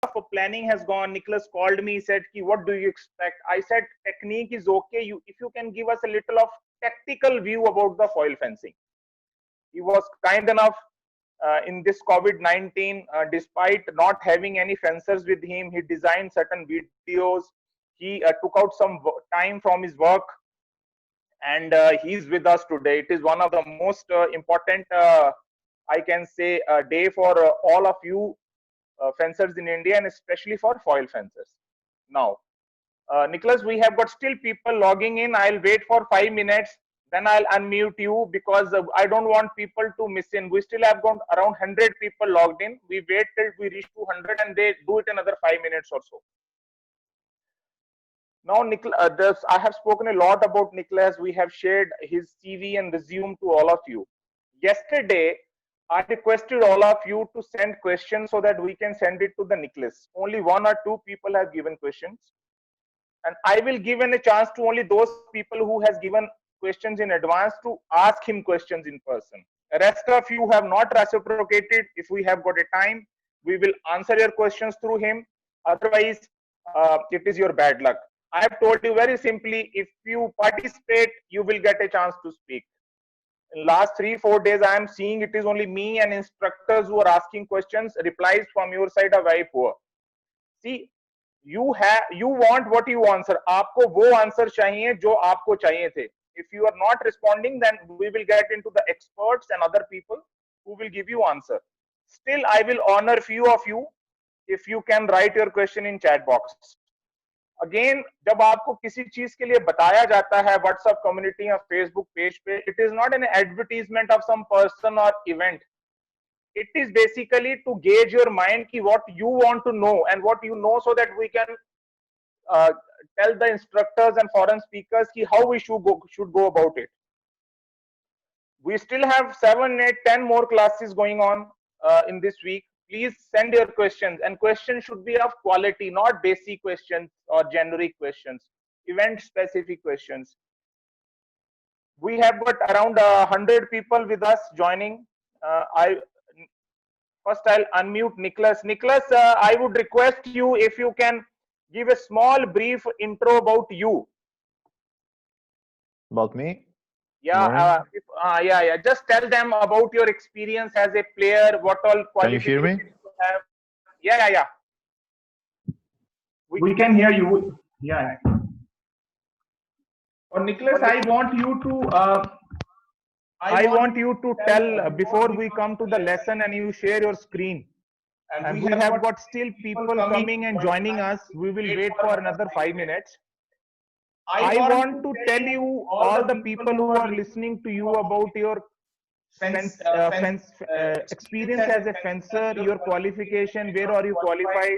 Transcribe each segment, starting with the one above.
of planning has gone. Nicholas called me, he said, what do you expect? I said, technique is okay. If you can give us a little of tactical view about the foil fencing. He was kind enough in this COVID-19, despite not having any fencers with him, he designed certain videos. He took out some time from his work, and he's with us today. It is one of the most important, I can say, day for all of you fencers in India, and especially for foil fencers. Now, Nicholas, we have got still people logging in. I'll wait for 5 minutes, then I'll unmute you, because I don't want people to miss in. We still have got around 100 people logged in. We wait till we reach 200 and they do it another 5 minutes or so. Now, Nicholas, I have spoken a lot about Nicholas. We have shared his CV and resume to all of you. Yesterday, I requested all of you to send questions so that we can send it to the Nicholas. Only 1 or 2 people have given questions. And I will give a chance to only those people who has given questions in advance to ask him questions in person. The rest of you have not reciprocated. If we have got a time, we will answer your questions through him. Otherwise, it is your bad luck. I have told you very simply, if you participate, you will get a chance to speak. In last 3-4 days, I am seeing it is only me and instructors who are asking questions. Replies from your side are very poor. See, you want what you answer. आपको वो answer चाहिए जो आपको चाहिए थे. If you are not responding, then we will get into the experts and other people who will give you answer. Still, I will honor few of you if you can write your question in chat box. Again, जब आपको किसी चीज के लिए बताया जाता है WhatsApp community या Facebook page पे, it is not an advertisement of some person or event. It is basically to gauge your mind ki what you want to know and what you know, so that we can tell the instructors and foreign speakers ki how we should go about it. We still have 7, 8, 10 more classes going on in this week. Please send your questions, and questions should be of quality, not basic questions or generic questions, event specific questions. We have got around 100 people with us joining. First, I'll unmute Nicholas. Nicholas, I would request you if you can give a small brief intro about you. About me? Yeah, yeah. Just tell them about your experience as a player, what all qualifications you have. Yeah. We can hear you. Yeah. Or Nicholas, I want you to tell before we come to the lesson and you share your screen. And we have got still people coming and joining us. We will wait for another 5 minutes. I want to tell you, all the people who are listening to you, about your experience as a fencer, your qualification, where are you qualified,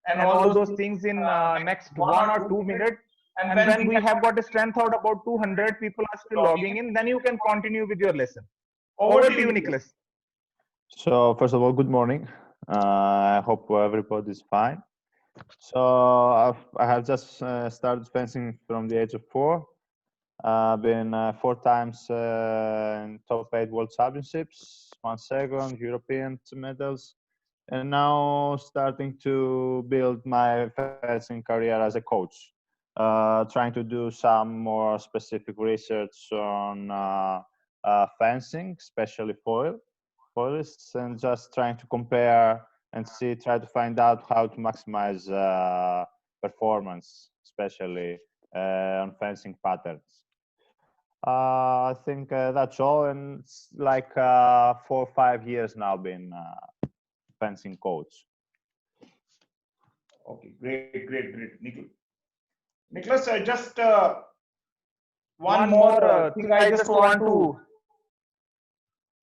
and all those things in next 1 or 2 minutes. And when we have got a strength out, about 200 people are still logging in, then you can continue with your lesson. Over to you, Nicholas. So first of all, good morning. I hope everybody is fine. So I have just started fencing from the age of 4. I've been 4 times in top 8 world championships, 1 second, European medals, and now starting to build my fencing career as a coach. Trying to do some more specific research on fencing, especially foilists, and just trying to compare and try to find out how to maximize performance, especially on fencing patterns. I think that's all, and it's like 4 or 5 years now been fencing coach. Okay, great, Nicholas, just one more thing I just want to,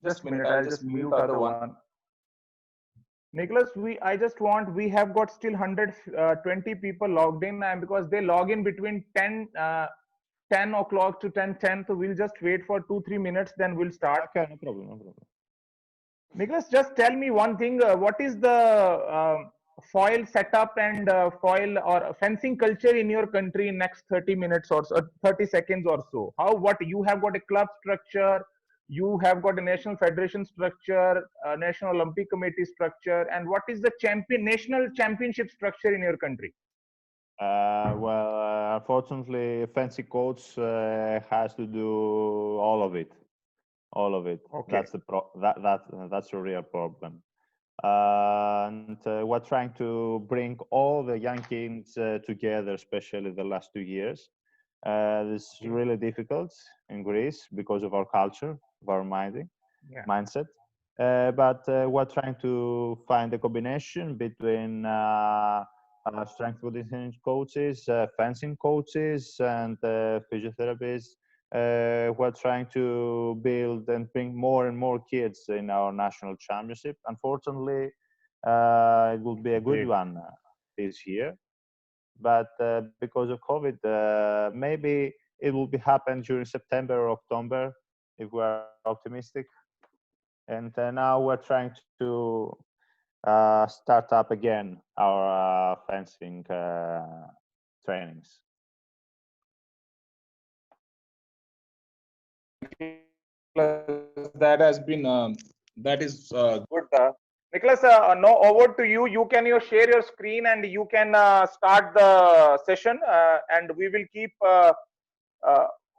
just a minute, I'll just mute other one. Nicholas, we have got still 120 people logged in, and because they log in between 10 o'clock to 10:10, so we'll just wait for 2-3 minutes, then we'll start. Okay, no problem. Nicholas, just tell me one thing. What is the foil setup and foil or fencing culture in your country in next 30 minutes or so, 30 seconds or so? What you have got a club structure, You have got a national federation structure, a national Olympic committee structure, and what is the national championship structure in your country? Well, unfortunately, fancy coach has to do all of it. All of it. Okay. That's the that's a real problem. And we're trying to bring all the young kids together, especially the last 2 years. This is Okay. really difficult in Greece because of our culture, of our Yeah. mindset. But we're trying to find a combination between strength conditioning coaches, fencing coaches, and physiotherapists. We're trying to build and bring more and more kids in our national championship. Unfortunately, it will be a good Great. one this year, but because of COVID, maybe it will be happen during September or October if we are optimistic. And now we're trying to start up again our fencing trainings. Nicholas, that has been that is Good. Nicholas, no, over to you. You can share your screen and you can start the session, and we will keep uh,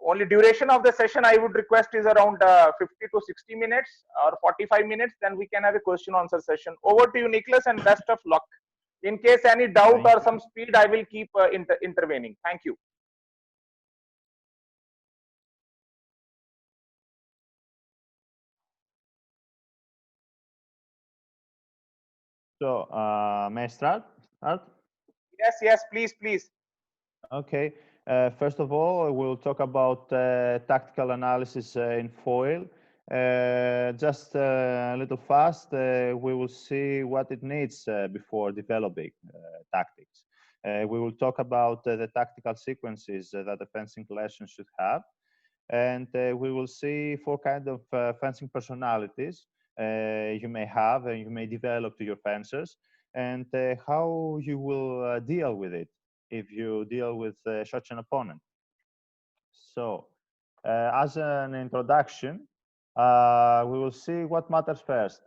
only duration of the session I would request is around 50 to 60 minutes or 45 minutes. Then we can have a question answer session. Over to you, Nicholas, and best of luck. In case any doubt Thank or you. some speed, I will keep intervening. Thank you. So, may I start? Start? Yes, yes, please, please. Okay. First of all, we'll talk about tactical analysis in foil. Just a little fast, we will see what it needs before developing tactics. We will talk about the tactical sequences that a fencing lesson should have. And we will see four kinds of fencing personalities you may have and you may develop to your fencers, and how you will deal with it if you deal with such an opponent. So, as an introduction, we will see what matters first.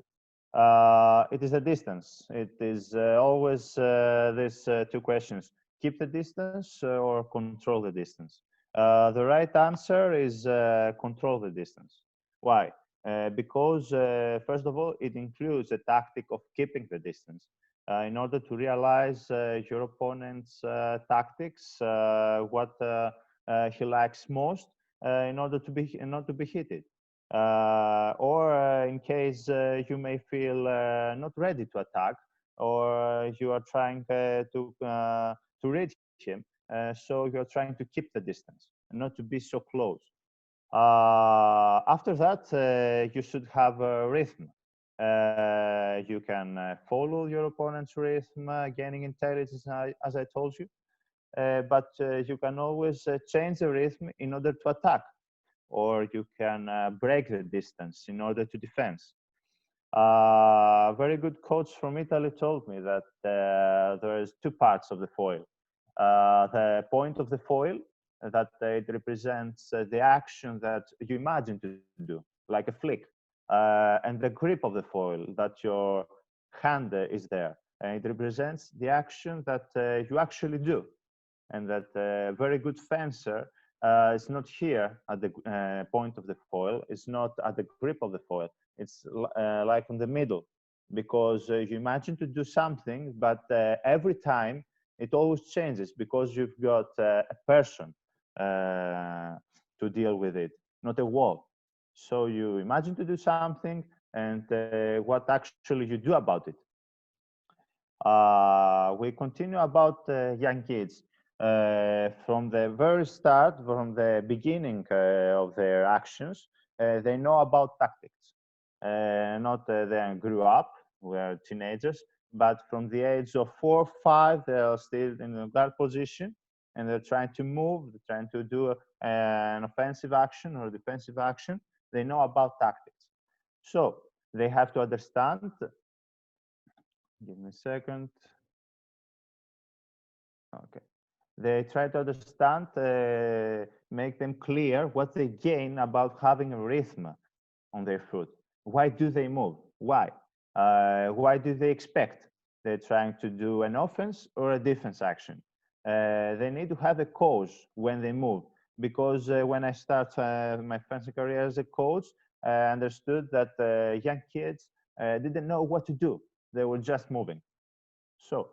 It is the distance. It is always these two questions: keep the distance or control the distance. The right answer is control the distance. Why? Because first of all, it includes the tactic of keeping the distance. In order to realize your opponent's tactics, what he likes most, in order to be hit. Or in case you may feel not ready to attack, or you are trying to reach him, so you're trying to keep the distance and not to be so close. After that, you should have a rhythm. You can follow your opponent's rhythm, gaining intelligence, as I told you, but you can always change the rhythm in order to attack, or you can break the distance in order to defend. A very good coach from Italy told me that there is two parts of the foil. The point of the foil, that it represents the action that you imagine to do, like a flick, and the grip of the foil, that your hand is there, and it represents the action that you actually do, and that a very good fencer is not here at the point of the foil, it's not at the grip of the foil, it's like in the middle, because you imagine to do something, but every time it always changes because you've got a person to deal with it, not a wall. So you imagine to do something, and what actually you do about it. We continue about young kids. From the very start, from the beginning of their actions, they know about tactics. Not they grew up, were teenagers, but from the age of 4 or 5, they are still in a guard position, and they're trying to move, they're trying to do an offensive action or defensive action. They know about tactics. So they have to understand. Give me a second. Okay. They try to understand, make them clear what they gain about having a rhythm. on their foot. Why do they move? Why? Why do they expect they're trying to do an offense or a defense action? They need to have a cause when they move, because when I start my fencing career as a coach, I understood that young kids didn't know what to do. They were just moving. So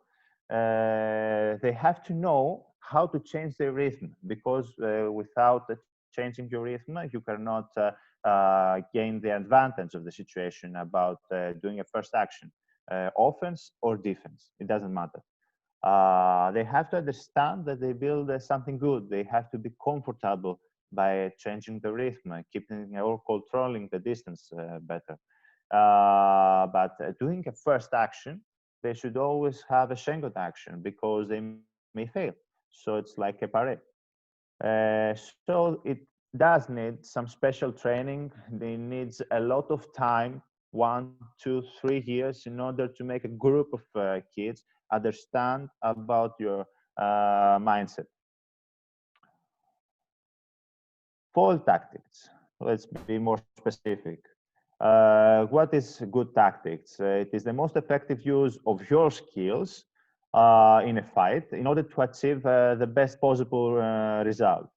they have to know how to change their rhythm, because without changing your rhythm, you cannot gain the advantage of the situation about doing a first action, offense or defense. It doesn't matter. They have to understand that they build something good. They have to be comfortable by changing the rhythm, keeping or controlling the distance better. But doing a first action, they should always have a second action, because they may fail. So it's like a parade. So it does need some special training. It needs a lot of time, 1, 2, 3 years, in order to make a group of kids understand about your mindset. Foil tactics. Let's be more specific. What is good tactics? It is the most effective use of your skills in a fight in order to achieve the best possible result.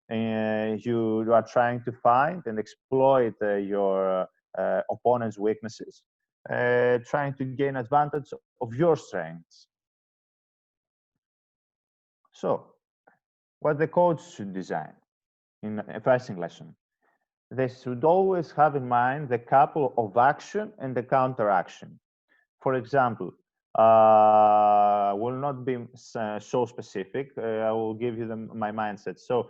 You are trying to find and exploit your opponent's weaknesses, trying to gain advantage of your strengths. So, what the coach should design in a fencing lesson? They should always have in mind the couple of action and the counter action. For example, will not be so specific. I will give you my mindset. So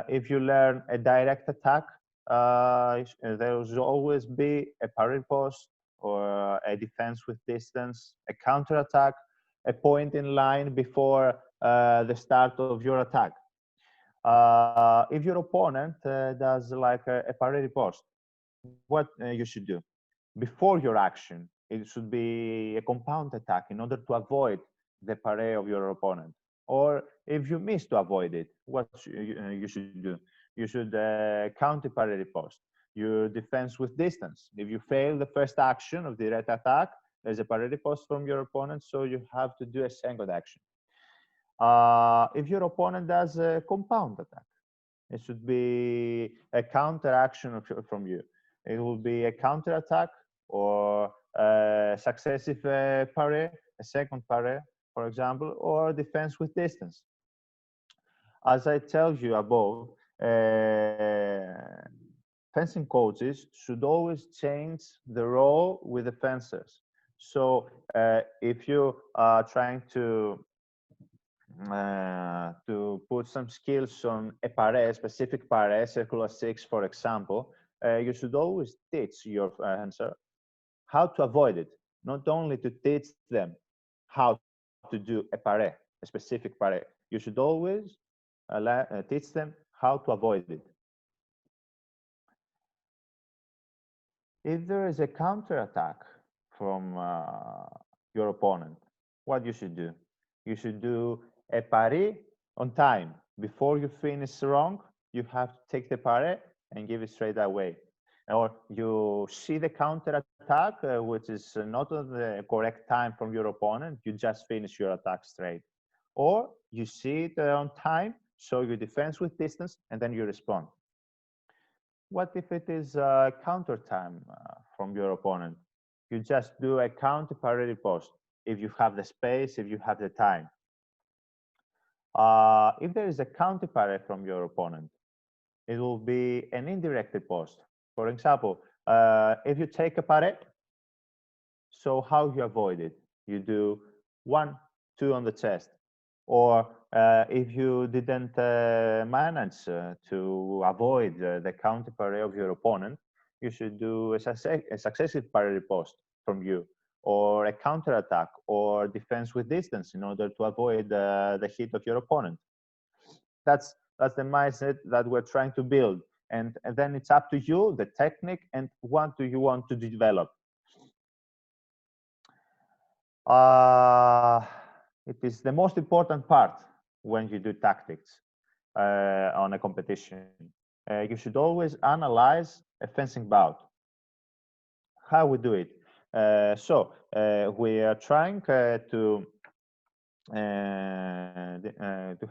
if you learn a direct attack, there will always be a parry post or a defense with distance, a counter attack, a point in line before the start of your attack. If your opponent does like a parry post, what you should do? Before your action, it should be a compound attack in order to avoid the parry of your opponent. Or if you miss to avoid it, what you should do? You should counter parry post. Your defense with distance. If you fail the first action of the direct attack, there's a parry post from your opponent, so you have to do a second action. If your opponent does a compound attack, it should be a counter action from you. It will be a counter attack or a successive parry, a second parry, for example, or defense with distance. As I tell you above, fencing coaches should always change the role with the fencers. So if you are trying to put some skills on a paré, specific paré, circular six, for example, you should always teach your fencer how to avoid it, not only to teach them how to do a paré, a specific paré. You should always teach them how to avoid it. If there is a counter attack from your opponent, what you should do? You should do a parry on time. Before you finish wrong, you have to take the parry and give it straight away. Or you see the counter attack, which is not on the correct time from your opponent, you just finish your attack straight. Or you see it on time, so you defense with distance, and then you respond. What if it is counter time from your opponent? You just do a counter parry post if you have the space, if you have the time. If there is a counter parry from your opponent, it will be an indirect post. For example, if you take a parry, so how you avoid it? You do 1, 2 on the chest. Or if you didn't manage to avoid the counter parry of your opponent, you should do a successive parry post from you, or a counter attack, or defense with distance in order to avoid the hit of your opponent. That's the mindset that we're trying to build. And then it's up to you, the technique, and what do you want to develop. It is the most important part when you do tactics on a competition. You should always analyze a fencing bout. how we do it. We are trying to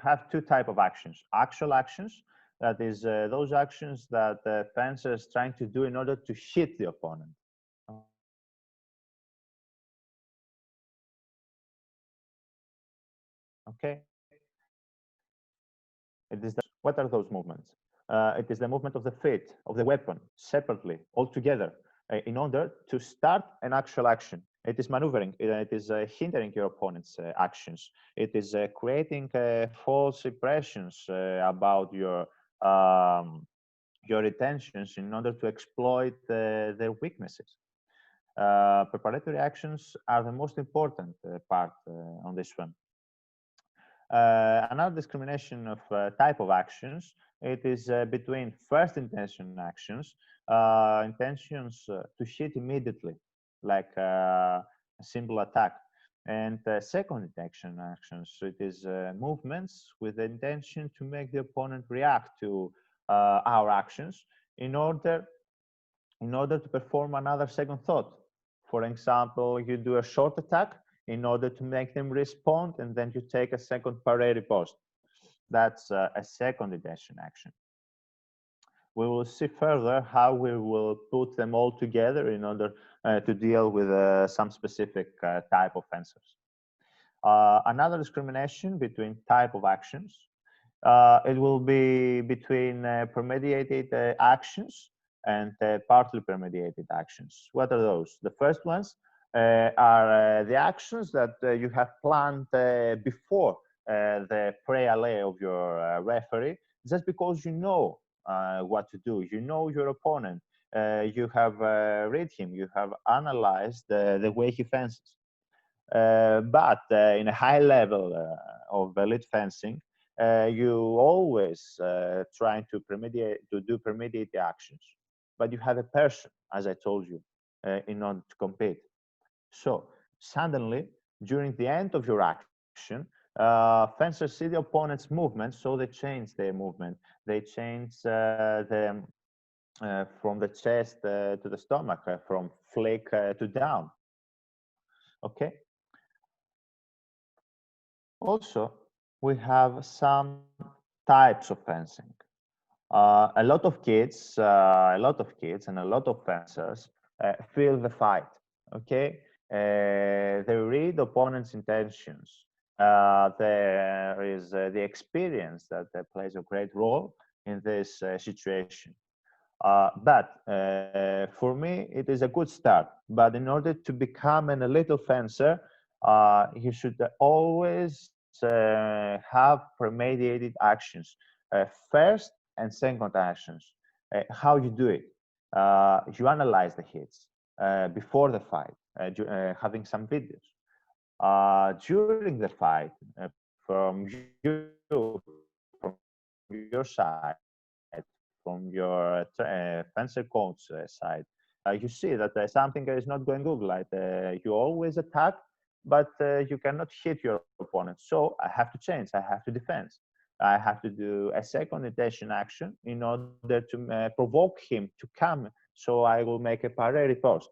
have two type of actions: actual actions, that is those actions that the fencer is trying to do in order to hit the opponent. Okay. What are those movements? It is the movement of the feet, of the weapon, separately, all together, in order to start an actual action. It is maneuvering. It is hindering your opponent's actions. It is creating false impressions about your intentions in order to exploit their weaknesses. Preparatory actions are the most important part on this one. Another discrimination of type of actions, it is between first intention actions, intentions to hit immediately, like a simple attack, and second intention actions. It is movements with the intention to make the opponent react to our actions in order to perform another second thought. For example, you do a short attack in order to make them respond, and then you take a second parry riposte. That's a second intention action. We will see further how we will put them all together in order to deal with some specific type of fencers. Another discrimination between type of actions, it will be between premeditated actions and partly premeditated actions. What are those? The first ones are the actions that you have planned before the pre-alley of your referee, just because you know what to do. You know your opponent. You have read him. You have analyzed the way he fences. But in a high level of elite fencing, you always trying to do premeditated actions, but you have a person, as I told you, in order to compete. So suddenly, during the end of your action, fencers see the opponent's movement, so they change their movement. They change from the chest to the stomach, from flick to down. Okay. Also, we have some types of fencing. A lot of kids and a lot of fencers feel the fight. Okay, they read opponent's intentions. There is the experience that plays a great role in this situation. But for me, it is a good start. But in order to become an elite fencer, you should always have premeditated actions, first and second actions. How you do it? You analyze the hits before the fight, having some videos. During the fight, from your side, from your fencer coach side, you see that something is not going good. Like you always attack, but you cannot hit your opponent. So I have to change. I have to defend. I have to do a second intention action in order to provoke him to come. So I will make a parry riposte.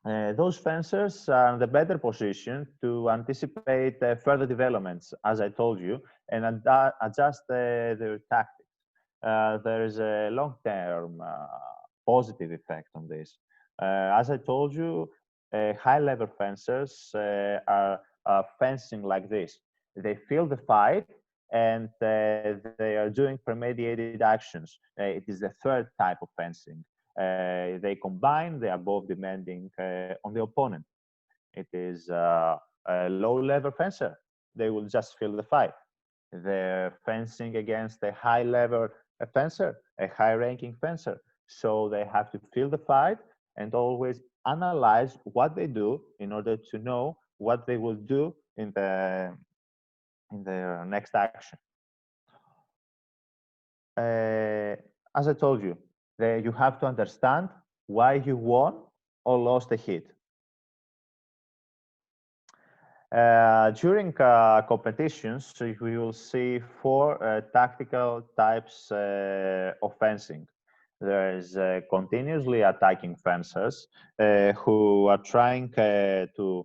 Those fencers are in the better position to anticipate further developments, as I told you, and adjust their tactics. There is a long-term positive effect on this. As I told you, high-level fencers are fencing like this. They feel the fight, and they are doing premeditated actions. It is the third type of fencing. They combine, they are both demanding on the opponent. It is a low-level fencer. They will just feel the fight. They're fencing against a high-level fencer, a high-ranking fencer. So they have to feel the fight and always analyze what they do in order to know what they will do in their next action. As I told you, you have to understand why you won or lost a hit. During competitions, we will see four tactical types of fencing. There is continuously attacking fencers who are trying to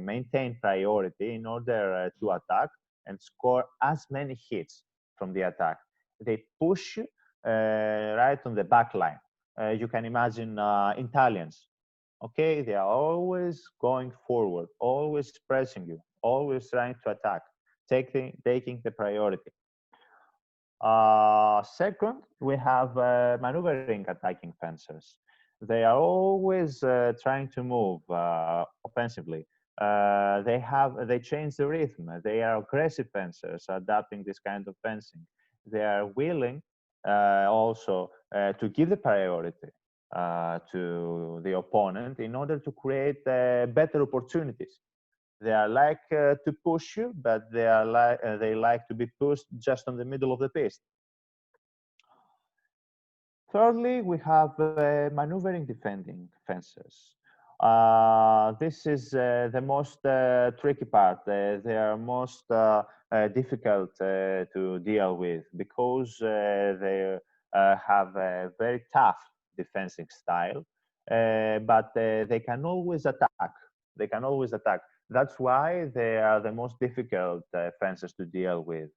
maintain priority in order to attack and score as many hits from the attack. They push right on the back line. You can imagine Italians. Okay, they are always going forward, always pressing you, always trying to attack, taking the priority. Second, we have maneuvering attacking fencers. They are always trying to move offensively. They change the rhythm. They are aggressive fencers, adapting this kind of fencing. They are willing also to give the priority to the opponent in order to create better opportunities. They are like to push you, but they like to be pushed just on the middle of the piste. Thirdly, we have maneuvering defending fences. This is the most tricky part. They are most difficult to deal with because they have a very tough defensive style, but they can always attack. They can always attack. That's why they are the most difficult fences to deal with.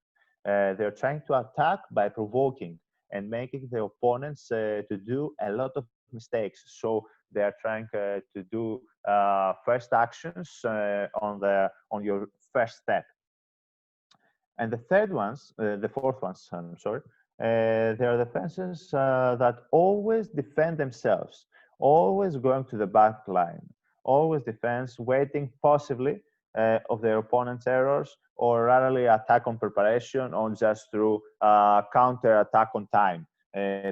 They're trying to attack by provoking and making the opponents to do a lot of mistakes. So they are trying to do first actions on your first step. And the fourth ones, I'm sorry, they are defenses that always defend themselves, always going to the back line, always defense, waiting possibly of their opponent's errors, or rarely attack on preparation or just through counter attack on time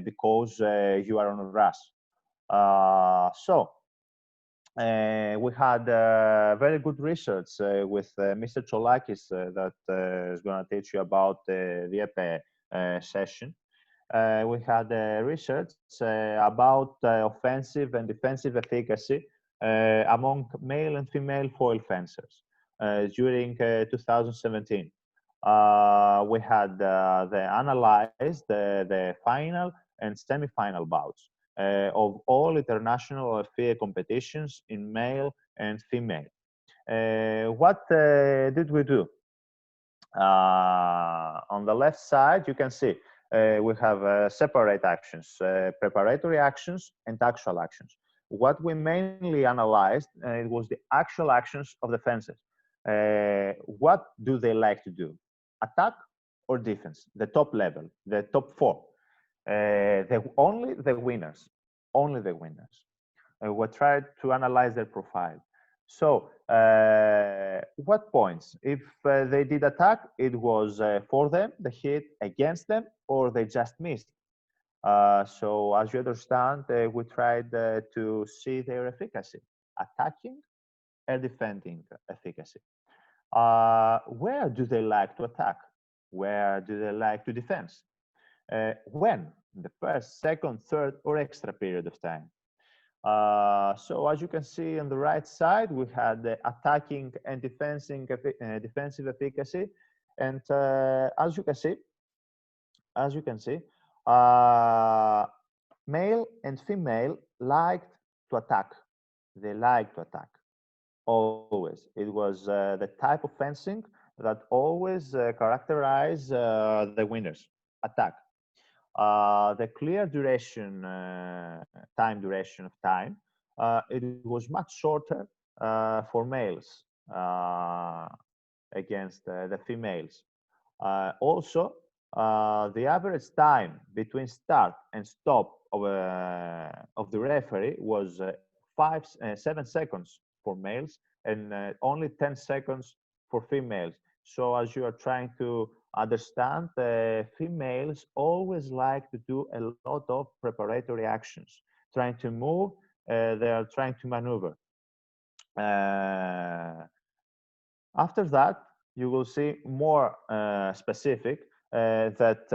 because you are on a rush. We had very good research with Mr. Cholakis that is going to teach you about the EP session. We had research about offensive and defensive efficacy among male and female foil fencers during 2017. We had analyzed the final and semi-final bouts of all international FIA competitions in male and female. What did we do? On the left side, you can see we have separate actions, preparatory actions and actual actions. What we mainly analyzed it was the actual actions of the fencers. What do they like to do? Attack or defense? The top level, the top four. Only the winners. Only the winners. We tried to analyze their profile. So, what points? If they did attack, it was for them, the hit against them, or they just missed. So, as you understand, we tried to see their efficacy, attacking and defending efficacy. Where do they like to attack? Where do they like to defend? When? The first, second, third, or extra period of time. So as you can see on the right side, we had the attacking and defensive efficacy, and as you can see, male and female liked to attack. They liked to attack always. It was the type of fencing that always characterize the winners. Attack. The clear duration, time duration of time, it was much shorter for males against the females. Also, the average time between start and stop of the referee was 7 seconds for males and only 10 seconds for females. So as you are trying to understand, females always like to do a lot of preparatory actions, trying to move, they are trying to maneuver. After that, you will see more specific that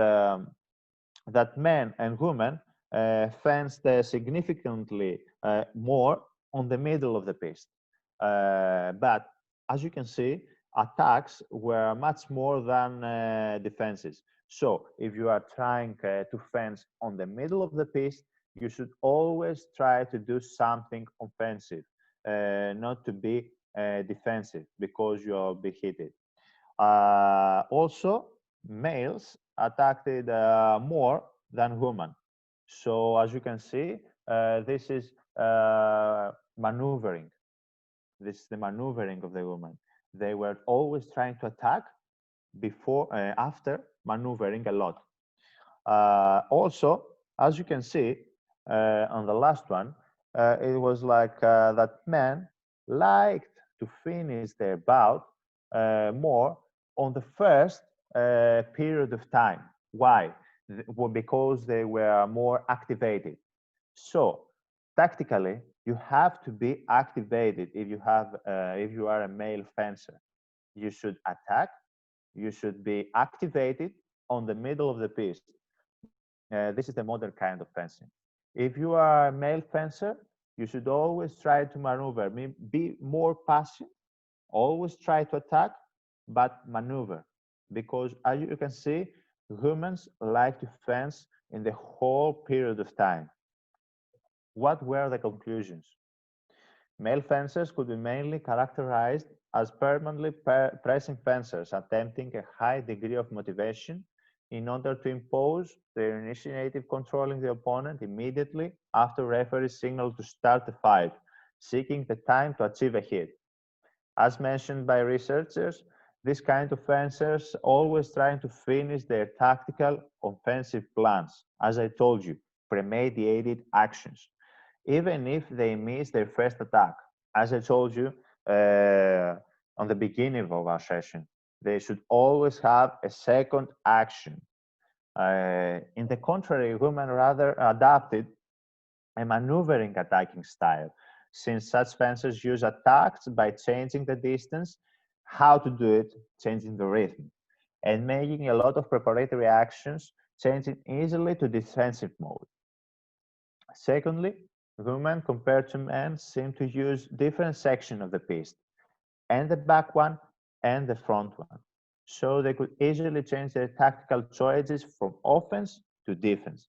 men and women fenced significantly more on the middle of the piste. But as you can see, attacks were much more than defenses. So if you are trying to fence on the middle of the piste, you should always try to do something offensive, not to be defensive, because you'll be hit. Also, males attacked more than women. So as you can see, this is maneuvering. This is the maneuvering of the women. They were always trying to attack before, after maneuvering a lot. Also, as you can see on the last one, it was like that men liked to finish their bout more on the first period of time. Why? Well, because they were more activated. So tactically, you have to be activated if you are a male fencer. You should attack. You should be activated on the middle of the piste. This is the modern kind of fencing. If you are a male fencer, you should always try to maneuver. Be more passive. Always try to attack, but maneuver. Because as you can see, humans like to fence in the whole period of time. What were the conclusions? Male fencers could be mainly characterized as permanently pressing fencers, attempting a high degree of motivation in order to impose their initiative, controlling the opponent immediately after referee's signal to start the fight, seeking the time to achieve a hit. As mentioned by researchers, this kind of fencers always trying to finish their tactical offensive plans, as I told you, premeditated actions, even if they miss their first attack. As I told you on the beginning of our session, they should always have a second action. In the contrary, women rather adapted a maneuvering attacking style, since such fencers use attacks by changing the distance, how to do it, changing the rhythm, and making a lot of preparatory actions, changing easily to defensive mode. Secondly, women compared to men seem to use different sections of the piste, and the back one and the front one. So they could easily change their tactical choices from offense to defense.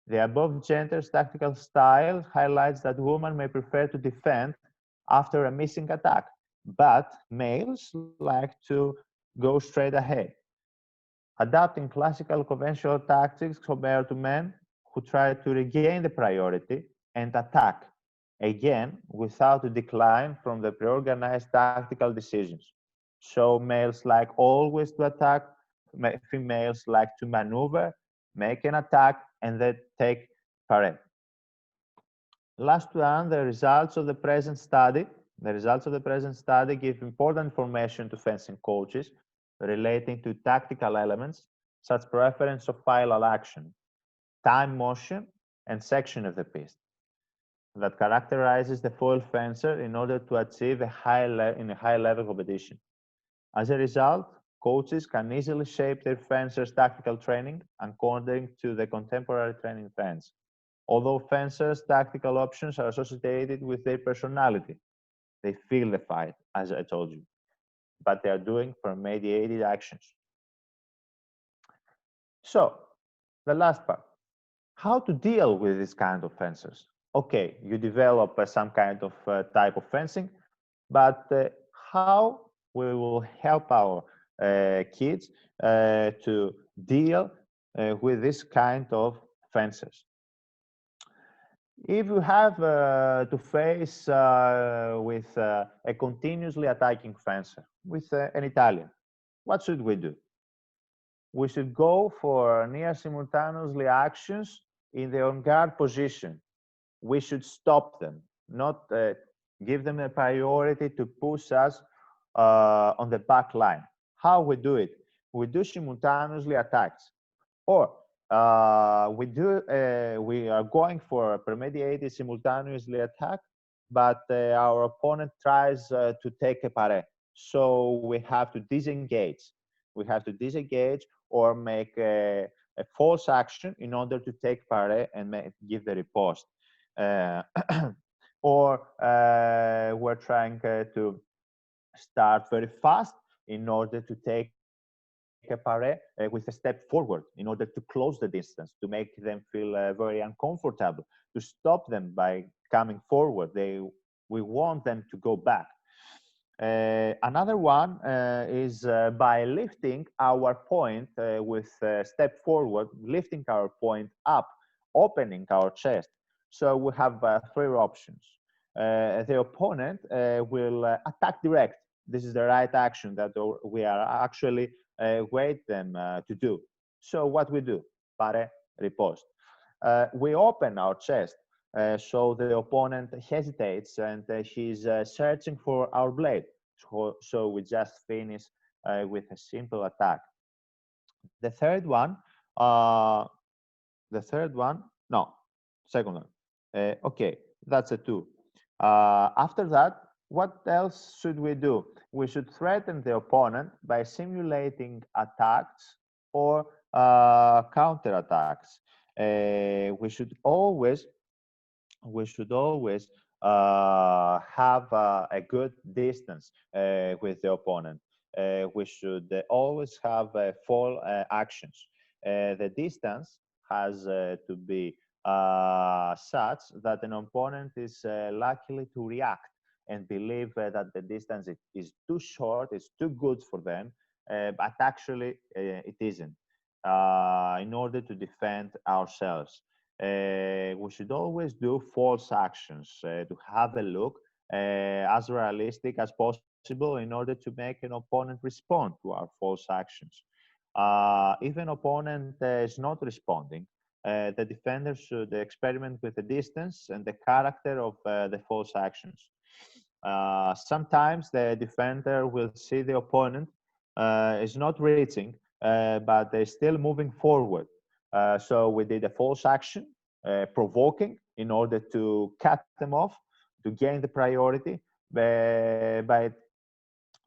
The above gender's tactical style highlights that women may prefer to defend after a missing attack, but males like to go straight ahead, adapting classical conventional tactics compared to men who try to regain the priority and attack, again, without a decline from the pre-organized tactical decisions. So males like always to attack, females like to maneuver, make an attack, and then take parade. Last one, the results of the present study. The results of the present study give important information to fencing coaches relating to tactical elements, such preference of final action, time motion, and section of the piste that characterizes the foil fencer in order to achieve a high level competition. As a result, coaches can easily shape their fencers' tactical training according to the contemporary training trends. Although fencers' tactical options are associated with their personality, they feel the fight, as I told you, but they are doing premeditated actions. So, the last part, how to deal with this kind of fencers. Okay, you develop some kind of type of fencing, but how we will help our kids to deal with this kind of fencers. If you have to face with a continuously attacking fencer, with an Italian, what should we do? We should go for near simultaneously actions in the on guard position. We should stop them, not give them a priority to push us on the back line. How we do it? We do simultaneously attacks, or we are going for a premeditated simultaneously attack, but our opponent tries to take a paré. So we have to disengage. We have to disengage or make a false action in order to take paré and give the riposte. Or we're trying to start very fast in order to take a a paré with a step forward in order to close the distance, to make them feel very uncomfortable, to stop them by coming forward. We want them to go back. Another one is by lifting our point with a step forward, lifting our point up, opening our chest. So we have three options. The opponent will attack direct. This is the right action that we are actually wait them to do. So what we do? Pare, riposte. We open our chest, so the opponent hesitates and he's searching for our blade. So we just finish with a simple attack. The third one, no, second one. Okay, that's a two. After that, what else should we do? We should threaten the opponent by simulating attacks or counter attacks. We should always have a good distance with the opponent. We should always have fall actions. The distance has to be such that an opponent is likely to react and believe that the distance is too short, it's too good for them, but actually it isn't. In order to defend ourselves, we should always do false actions to have a look as realistic as possible in order to make an opponent respond to our false actions. If an opponent is not responding, the defender should experiment with the distance and the character of the false actions. Sometimes the defender will see the opponent is not reaching, but they're still moving forward. So we did a false action, provoking, in order to cut them off, to gain the priority, but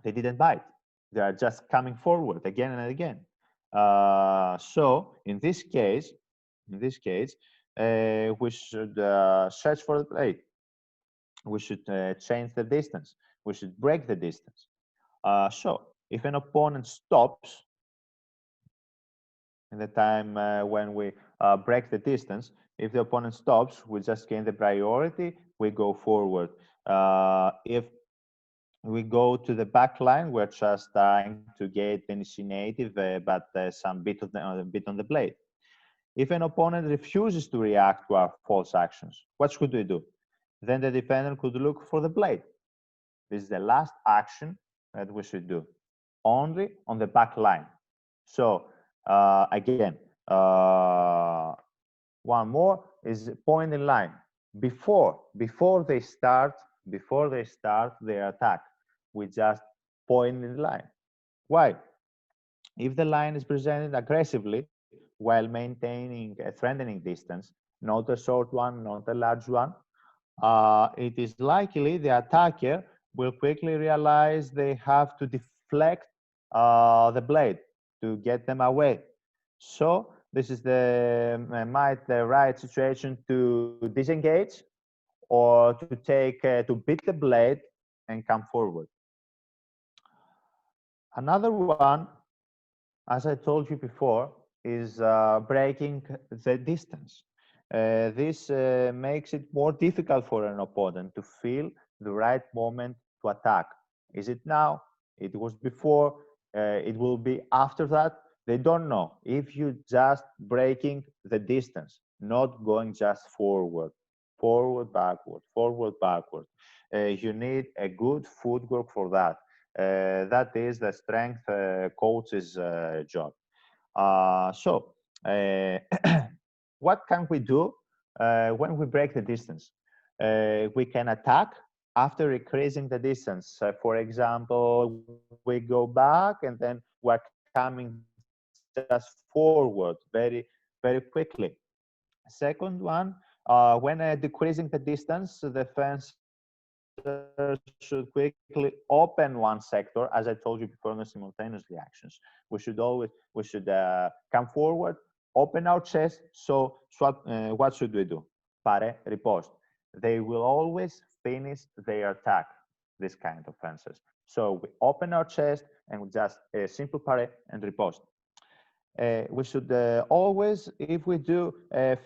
they didn't bite. They are just coming forward again and again. So in this case, we should search for the blade. We should change the distance. We should break the distance. So if an opponent stops in the time when we break the distance, if the opponent stops, we just gain the priority, we go forward. If we go to the back line, we're just trying to get initiative, but some bit on the blade. If an opponent refuses to react to our false actions, what should we do? Then the defender could look for the blade. This is the last action that we should do, only on the back line. So again, one more is point in line. Before they start their attack, we just point in line. Why? If the line is presented aggressively while maintaining a threatening distance, not a short one, not a large one, it is likely the attacker will quickly realize they have to deflect the blade to get them away. So this is the right situation to disengage or to to beat the blade and come forward. Another one, as I told you before, is breaking the distance. This makes it more difficult for an opponent to feel the right moment to attack. Is it now? It was before. It will be after that. They don't know. If you just breaking the distance, not going just forward, backward, forward, backward. You need a good footwork for that. That is the strength coach's job. So what can we do when we break the distance? We can attack after increasing the distance. For example, we go back and then we're coming just forward very, very quickly. Second one, when decreasing the distance, the fence should quickly open one sector, as I told you before, in the simultaneous reactions. We should come forward, open our chest. So what should we do? Pare, riposte. They will always finish their attack, this kind of fences. So we open our chest and we just simple pare and riposte. we should always, if we do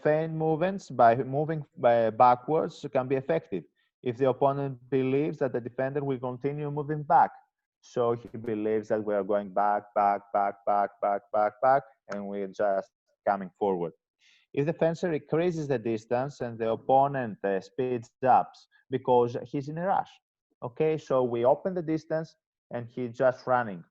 feint movements by moving backwards, it can be effective. If the opponent believes that the defender will continue moving back, so he believes that we are going back, back, back, back, back, back, back, and we're just coming forward. If the fencer increases the distance and the opponent speeds up because he's in a rush, okay, so we open the distance and he's just running.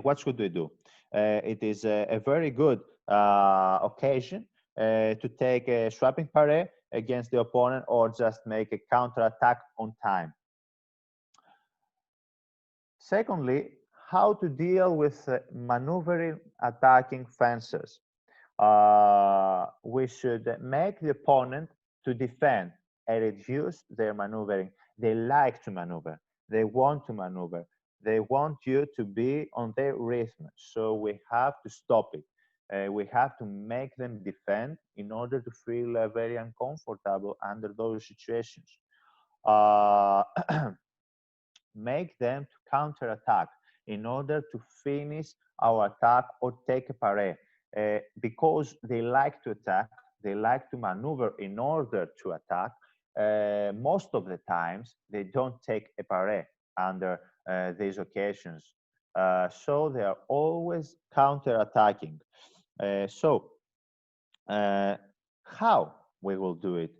What should we do? It is a very good occasion to take a swapping paré against the opponent or just make a counter attack on time. Secondly, how to deal with maneuvering attacking fencers. We should make the opponent to defend and reduce their maneuvering. They like to maneuver. They want to maneuver. They want you to be on their rhythm. So we have to stop it. We have to make them defend in order to feel very uncomfortable under those situations. Uh, make them to counterattack in order to finish our attack or take a paré. Because they like to attack, they like to maneuver in order to attack, most of the times they don't take a paré under these occasions. So they are always counterattacking. How we will do it?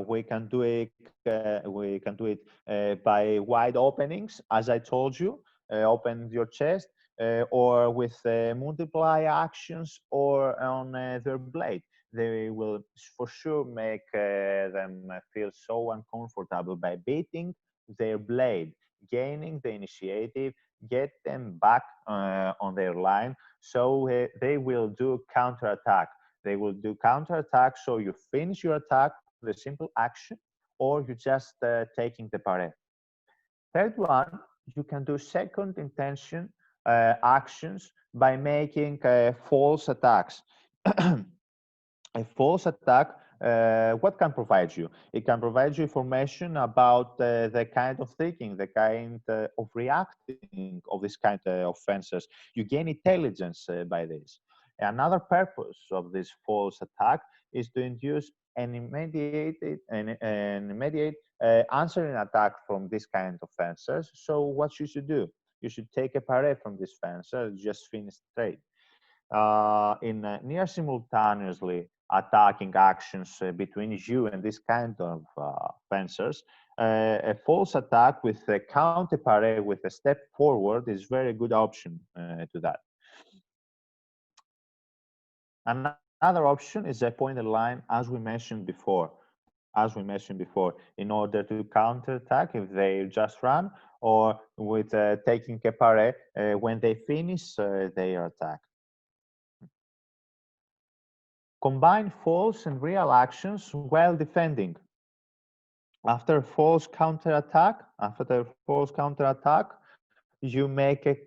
We can do it. By wide openings, as I told you. Open your chest, or with multiply actions, or on their blade. They will for sure make them feel so uncomfortable by beating their blade, gaining the initiative, get them back on their line. So they will do counterattack. They will do counterattack, so you finish your attack with a simple action, or you just taking the paré. Third one, you can do second intention actions by making false attacks. A false attack, what can provide you? It can provide you information about the kind of thinking, the kind of reacting of this kind of offenses. You gain intelligence by this. Another purpose of this false attack is to induce an immediate answering attack from this kind of fencers. So what you should do? You should take a paré from this fencer, just finish straight. In near simultaneously attacking actions between you and this kind of fencers, a false attack with a counter paré with a step forward is very good option to that. Another option is a pointed line, as we mentioned before. In order to counterattack if they just run, or with taking a paré when they finish their attack. Combine false and real actions while defending. After false counterattack, you make a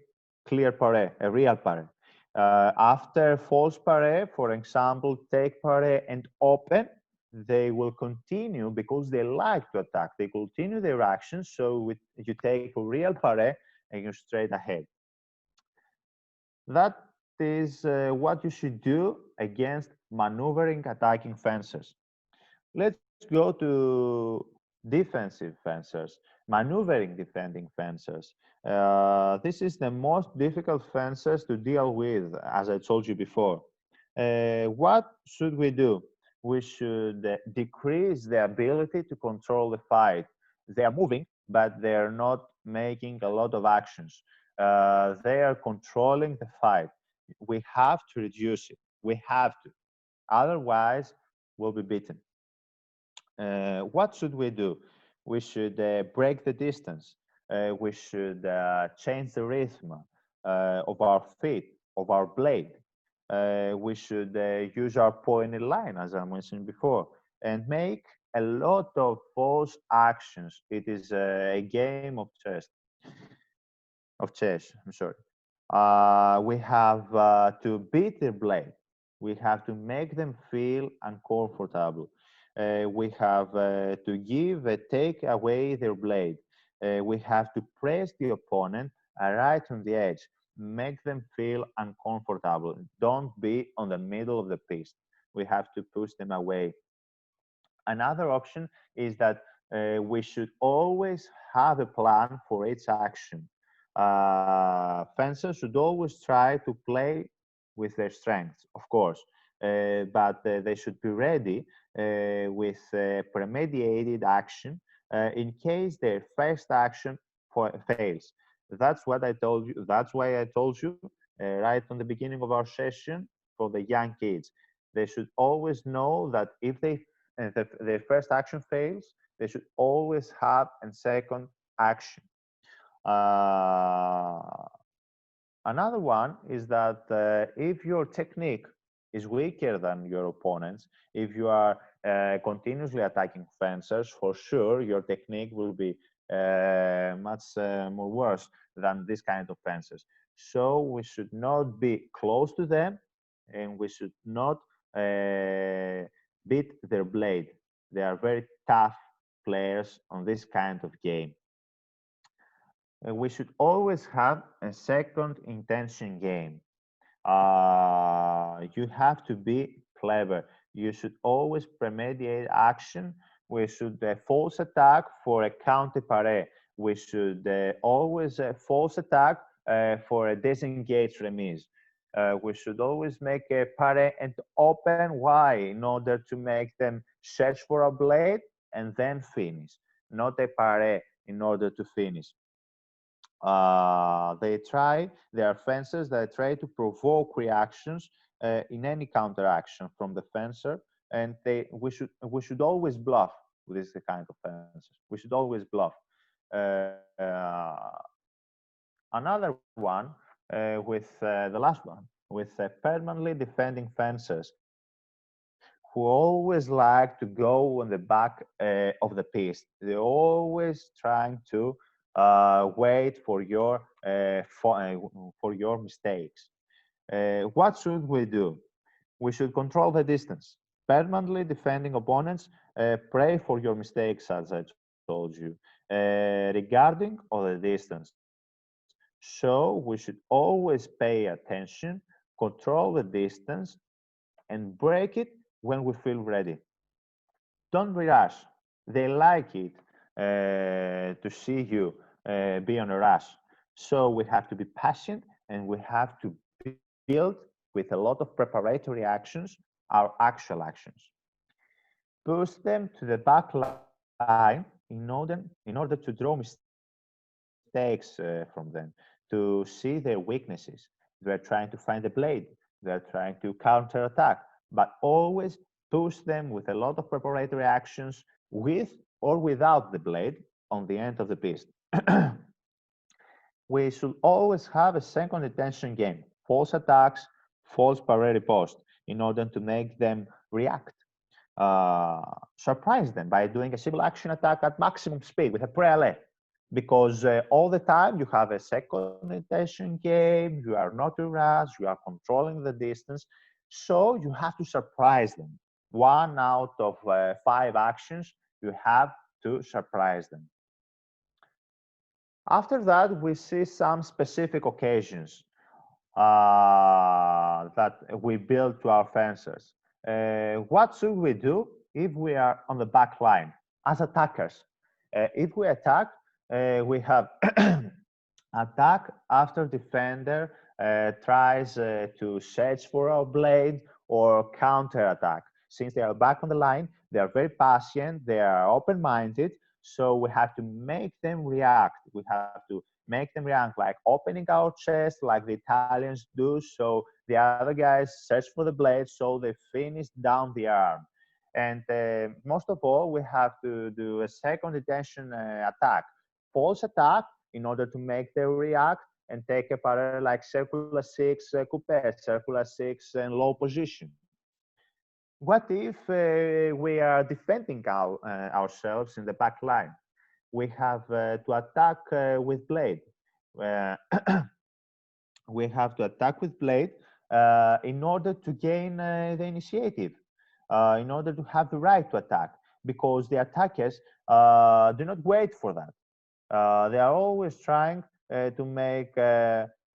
clear paré, a real paré. After false paré, for example, take paré and open, they will continue because they like to attack. They continue their actions, so you take a real paré and you're straight ahead. That is what you should do against maneuvering attacking fencers. Let's go to defensive fencers, maneuvering defending fencers. This is the most difficult fencers to deal with, as I told you before. What should we do? We should decrease the ability to control the fight. They are moving, but they are not making a lot of actions. They are controlling the fight. We have to reduce it. We have to. Otherwise, we'll be beaten. What should we do? We should break the distance. We should change the rhythm of our feet, of our blade. We should use our pointed line, as I mentioned before, and make a lot of false actions. It is a game of chess. I'm sorry. We have to beat their blade. We have to make them feel uncomfortable. We have to take away their blade. We have to press the opponent right on the edge. make them feel uncomfortable. Don't be on the middle of the piste. We have to push them away. Another option is that we should always have a plan for each action. Fencers should always try to play with their strengths, of course, but they should be ready with premeditated action in case their first action fails. That's what I told you. That's why I told you right on the beginning of our session for the young kids. They should always know that if their first action fails, they should always have a second action. Uh, Another one is that if your technique is weaker than your opponents, if you are continuously attacking fencers, for sure your technique will be much more worse than this kind of fencers. So we should not be close to them, and we should not beat their blade. They are very tough players on this kind of game. We should always have a second intention game. You have to be clever. You should always premeditate action. We should false attack for a counter paré. We should always false attack for a disengaged remise. We should always make a paré and open Y in order to make them search for a blade and then finish, not a paré in order to finish. There are fencers that try to provoke reactions in any counteraction from the fencer, and we should always bluff with this kind of fencers. We should always bluff. Another one with the last one with permanently defending fencers who always like to go on the back of the piste. They're always trying to wait for your mistakes. What should we do? We should control the distance. Permanently defending opponents, pray for your mistakes, as I told you, regarding all the distance. So we should always pay attention, control the distance, and break it when we feel ready. Don't be rush. They like it to see you be on a rush. So we have to be patient, and we have to build with a lot of preparatory actions our actual actions. Push them to the back line in order to draw mistakes from them, to see their weaknesses. They're trying to find the blade. They're trying to counterattack, but always push them with a lot of preparatory actions with or without the blade on the end of the piste. We should always have a second intention game, false attacks, false parry post, in order to make them react. Surprise them by doing a single action attack at maximum speed with a pre-alley. Because all the time you have a second intention game, you are not in rush, you are controlling the distance, so you have to surprise them. 1 out of 5 actions, you have to surprise them. After that, we see some specific occasions that we build to our fencers. What should we do if we are on the back line as attackers? If we attack, we have attack after defender tries to search for a blade or counter attack. Since they are back on the line, they are very patient, they are open-minded, so we have to make them react. We have to make them react like opening our chest like the Italians do, so the other guys search for the blade, so they finish down the arm. And most of all, we have to do a second intention attack, false attack, in order to make them react and take a parallel like circular 6 coupe, circular 6 and low position. What if we are defending ourselves in the back line? We have to attack with blade. We have to attack with blade in order to gain the initiative, in order to have the right to attack, because the attackers do not wait for that. They are always trying to make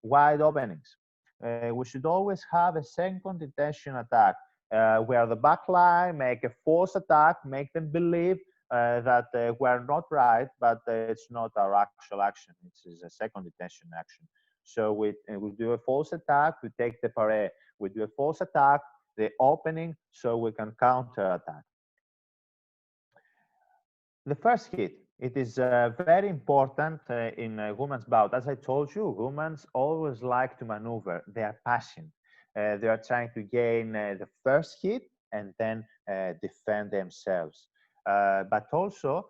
wide openings. We should always have a second intention attack, where the back line make a false attack, make them believe that we're not right, but it's not our actual action. It's a second intention action. So we do a false attack, we take the parade. We do a false attack, the opening, so we can counter attack. The first hit, it is very important in a women's bout. As I told you, women always like to maneuver. They are passionate. They are trying to gain the first hit and then defend themselves. But also,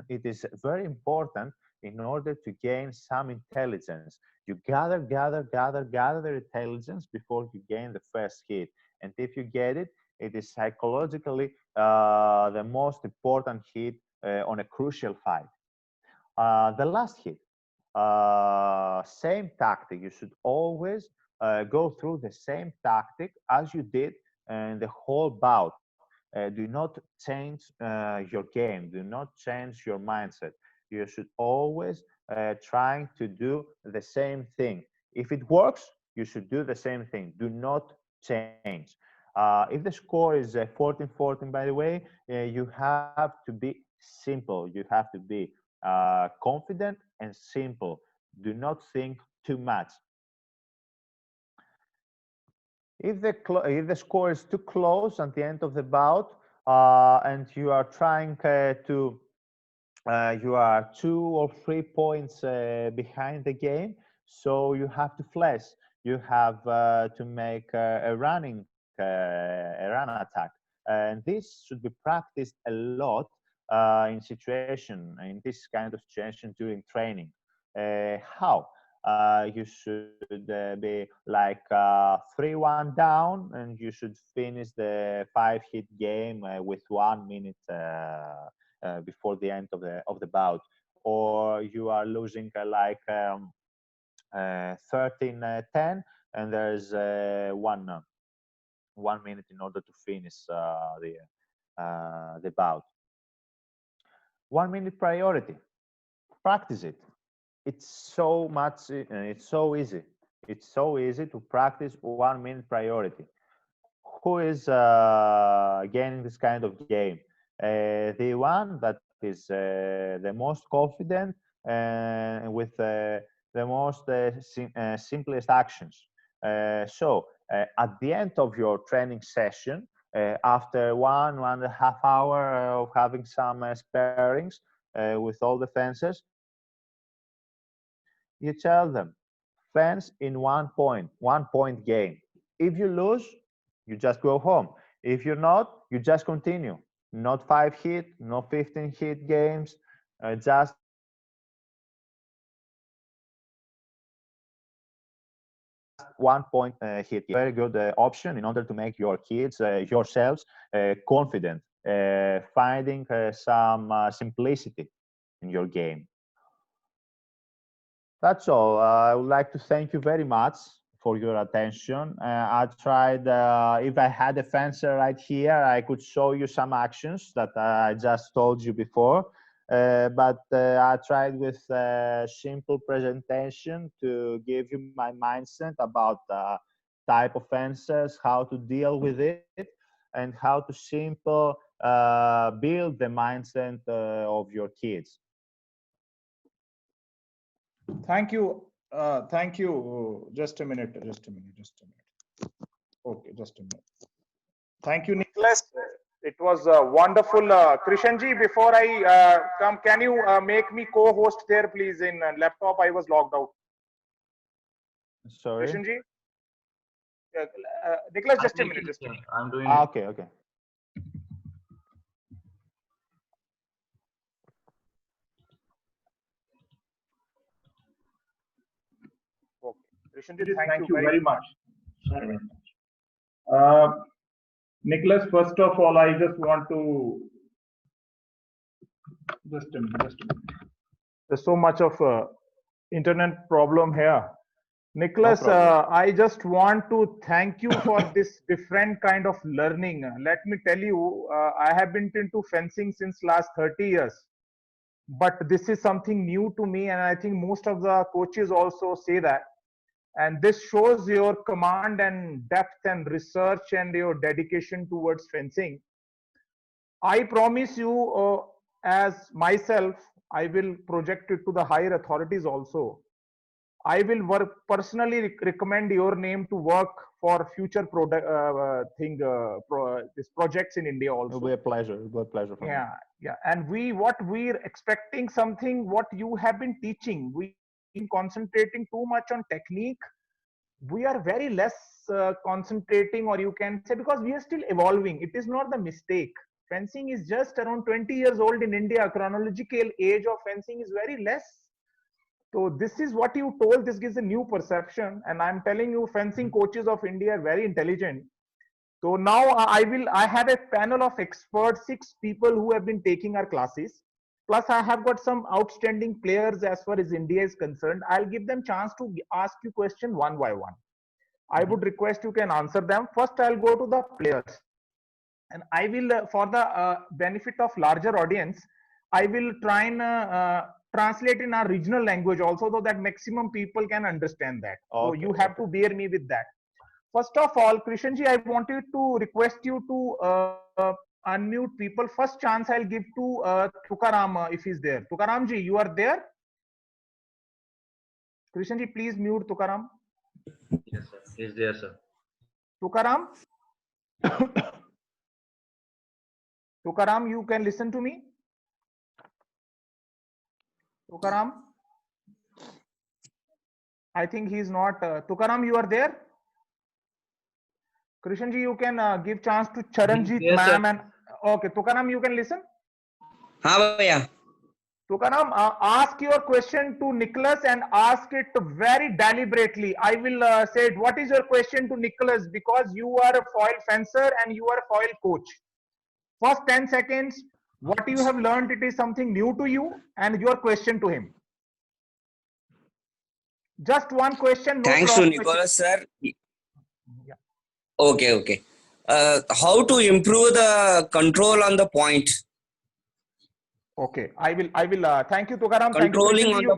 it is very important in order to gain some intelligence. You gather the intelligence before you gain the first hit. And if you get it, it is psychologically the most important hit on a crucial fight. The last hit, same tactic. You should always go through the same tactic as you did in the whole bout. Do not change your game. Do not change your mindset. You should always trying to do the same thing. If it works, you should do the same thing. Do not change. If the score is 14-14, by the way, you have to be simple. You have to be confident and simple. Do not think too much. If the score is too close at the end of the bout, and you are trying to you are 2 or 3 points behind the game, so you have to flash. You have to make a run attack, and this should be practiced a lot in this kind of situation during training. How? You should be like 3-1 down, and you should finish the 5-hit game with 1 minute before the end of the bout. Or you are losing 13-10, and there's 1 minute in order to finish the bout. 1 minute priority. Practice it. It's so easy. It's so easy to practice 1 minute priority. Who is gaining this kind of game? The one that is the most confident and with the most simplest actions. So at the end of your training session, after 1.5 hours of having some sparrings with all the fencers, you tell them, fence in 1 point game. If you lose, you just go home. If you're not, you just continue. Not 5-hit, no 15-hit games, just 1 point hit. Very good option in order to make your kids, yourselves, confident, finding some simplicity in your game. That's all. I would like to thank you very much for your attention. I tried, if I had a fencer right here, I could show you some actions that I just told you before. But I tried with a simple presentation to give you my mindset about type of fencers, how to deal with it, and how to simple build the mindset of your kids. Thank you. Thank you. Just a minute. Okay, just a minute. Thank you, Nicholas. It was wonderful. Krishanji, before I come, can you make me co-host there, please? In laptop, I was logged out. Sorry. Krishanji? Nicholas, just a minute. I'm doing it. Okay. Okay, Krishanji, thank you very much. Nicholas, first of all, I just want to just a minute. There's so much of internet problem here. Nicholas, I just want to thank you for this different kind of learning. Let me tell you, I have been into fencing since last 30 years. But this is something new to me, and I think most of the coaches also say that. And this shows your command and depth and research and your dedication towards fencing. I promise you, as myself, I will project it to the higher authorities also. I will personally recommend your name to work for future this projects in India also. It'll be a pleasure. It'll be a pleasure for me. Yeah. And what we're expecting something what you have been teaching. We concentrating too much on technique. We are very less concentrating, or you can say, because we are still evolving. It is not the mistake. Fencing is just around 20 years old in India. Chronological age of fencing is very less. So this is what you told. This gives a new perception, and I'm telling you, fencing coaches of India are very intelligent. So now I have a panel of experts, 6 people who have been taking our classes. Plus I have got some outstanding players as far as India is concerned. I'll give them chance to ask you question one by one. I would request you can answer them. First, I'll go to the players, and I will, for the benefit of larger audience, I will try and translate in our regional language also, so that maximum people can understand that. So you have to bear me with that. First of all, Krishanji, I wanted to request you to unmute people. First chance I'll give to Tukaram if he's there. Tukaramji, you are there? Krishanji, please mute Tukaram. Yes, sir. He's there, sir. Tukaram? Tukaram, you can listen to me? Tukaram? I think he's not. Tukaram, you are there? Krishanji, you can give chance to Charanjit Yes, ma'am sir. and okay, Tukaram, you can listen. हाँ भैया Tukaram, ask your question to Nicholas and ask it very deliberately. I will say, what is your question to Nicholas? Because you are a foil fencer and you are a foil coach. First 10 seconds, what you have learned, it is something new to you, and your question to him. Just one question. No thanks to cross Nicholas sir. Yeah. Okay. How to improve the control on the point? Okay, I will thank you, Tukaram. Controlling Thank you, on Krishanji. the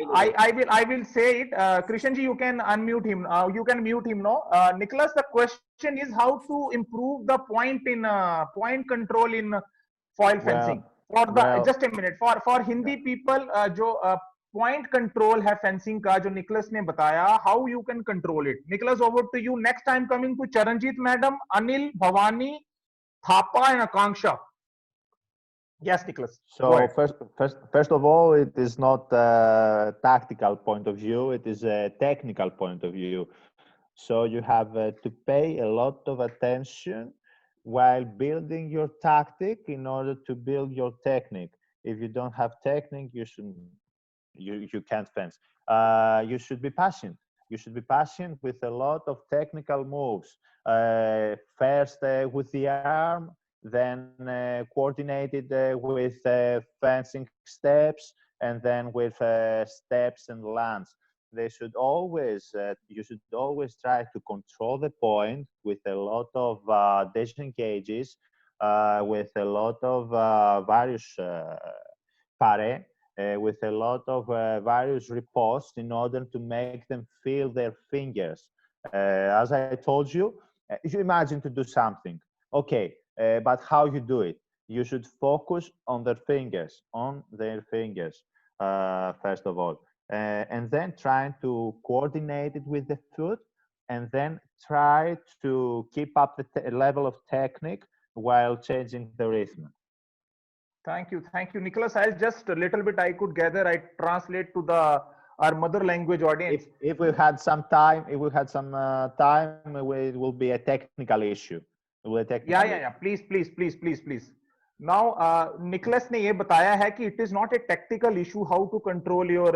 point. I will say it. Krishanji, you can unmute him. You can mute him. No, Nicholas. The question is how to improve the point in point control in foil fencing. For the just a minute. For Hindi people, जो point control है fencing का, जो Nicholas ने बताया, how you can control it. Nicholas, over to you. Next time coming to Charanjit madam, Anil, Bhavani, Thapa, and Akanksha. Yes, Nicholas. So first of all, it is not a tactical point of view, it is a technical point of view. So you have to pay a lot of attention while building your tactic in order to build your technique. If you don't have technique, you can't fence. You should be patient. You should be patient with a lot of technical moves. First with the arm, then coordinated with fencing steps, and then with steps and lands. They should always, you should always try to control the point with a lot of disengages, with a lot of various pare, with a lot of various riposts in order to make them feel their fingers. As I told you, you imagine to do something. Okay, but how you do it? You should focus on their fingers, first of all, and then trying to coordinate it with the foot, and then try to keep up the level of technique while changing the rhythm. Thank you, Nicholas. I'll just a little bit I could gather. I translate to the our mother language audience. If we had some time, it will be a technical issue. Yeah. Please. Now, Nicholas ने ये बताया है कि it is not a tactical issue how to control your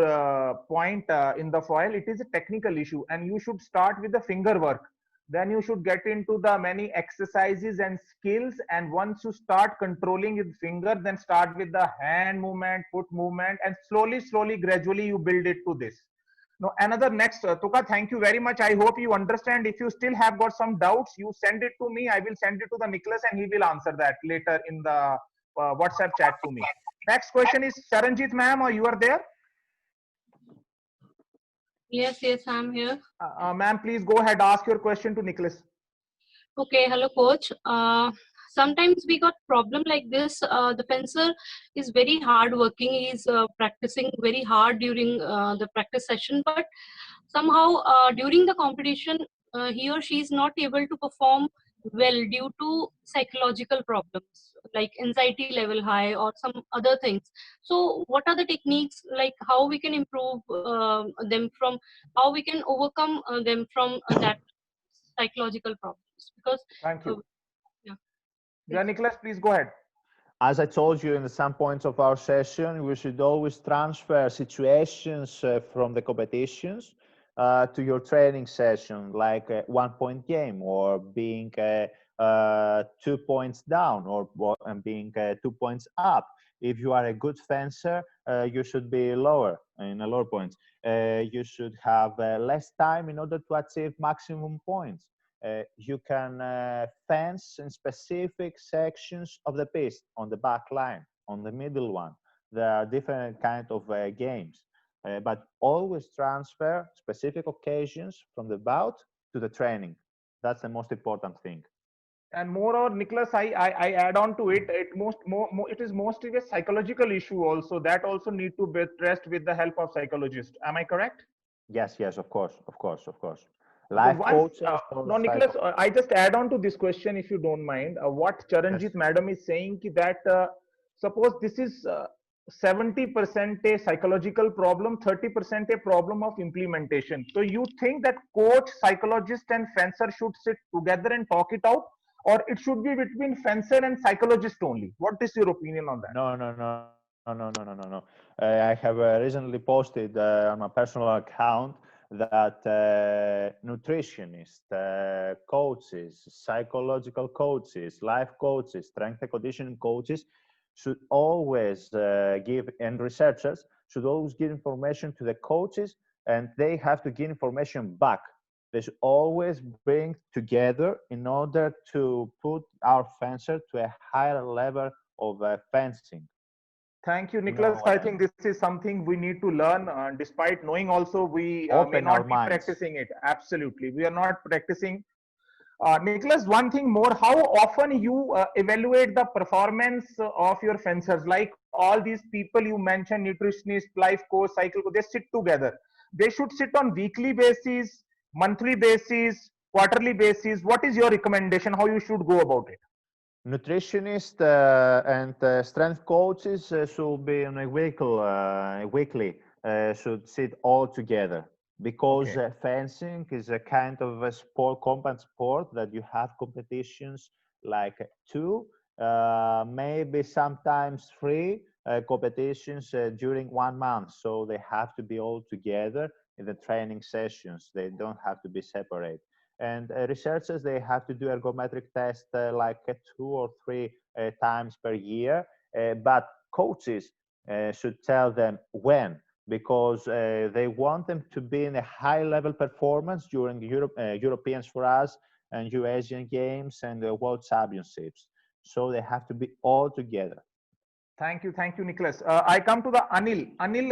point in the foil. It is a technical issue, and you should start with the finger work. Then you should get into the many exercises and skills. And once you start controlling with finger, then start with the hand movement, foot movement, and slowly, gradually you build it to this. Now, another next, Tuka, thank you very much. I hope you understand. If you still have got some doubts, you send it to me. I will send it to the Nicholas and he will answer that later in the WhatsApp chat to me. Next question is Charanjit ma'am, or you are there? Yes, yes, I'm here. Ma'am, please go ahead. Ask your question to Nicholas. Okay, hello, coach. Sometimes we got problem like this. The fencer is very hard working. He's practicing very hard during the practice session, but somehow during the competition, he or she is not able to perform well due to psychological problems like anxiety level high or some other things. So, what are the techniques like how we can improve them from how we can overcome them from that psychological problems? Because Thank you. yeah, Yeah, Nicholas, please go ahead. As I told you in some points of our session, we should always transfer situations from the competitions to your training session, like a 1 point game or being 2 points down or and being 2 points up. If you are a good fencer, you should be lower in a lower points. You should have less time in order to achieve maximum points. You can fence in specific sections of the piece, on the back line, on the middle one. There are different kind of games, but always transfer specific occasions from the bout to the training. That's the most important thing. And moreover, Nicholas, I add on to it. It is mostly a psychological issue also. That also need to be addressed with the help of psychologist. Am I correct? Yes, yes, of course, of course, of course. So Life once, coaches or no, Nicholas, I just add on to this question, if you don't mind. What Charanjit Yes. madam is saying that suppose this is 70% a psychological problem, 30% a problem of implementation. So you think that coach, psychologist, and fencer should sit together and talk it out, or it should be between fencer and psychologist only? What is your opinion on that? No, no, no, no, no, no, no, no, no. I have recently posted on my personal account that nutritionists, coaches, psychological coaches, life coaches, strength and conditioning coaches should always give, and researchers should always give information to the coaches, and they have to give information back. They should always bring together in order to put our fencer to a higher level of fencing. Thank you, You know Nicholas. what I I think mean? this is something we need to learn. Despite knowing also, we may Open our not be minds. practicing it. Absolutely. We are not practicing. Nicholas, one thing more, how often you evaluate the performance of your fencers? Like all these people you mentioned, nutritionist, life coach, cycle coach, they sit together. They should sit on weekly basis, monthly basis, quarterly basis. What is your recommendation? How you should go about it? Nutritionists and strength coaches should be on a weekly, should sit all together, because Okay. fencing is a kind of a sport, combat sport, that you have competitions like two, maybe sometimes three competitions during 1 month. So they have to be all together in the training sessions. They don't have to be separate. And researchers, they have to do ergometric tests like 2 or 3 times per year. But coaches should tell them when, because they want them to be in a high level performance during Europeans for us, and Eurasian Games and World Championships. So they have to be all together. Thank you, Nicholas. I come to the Anil. Anil,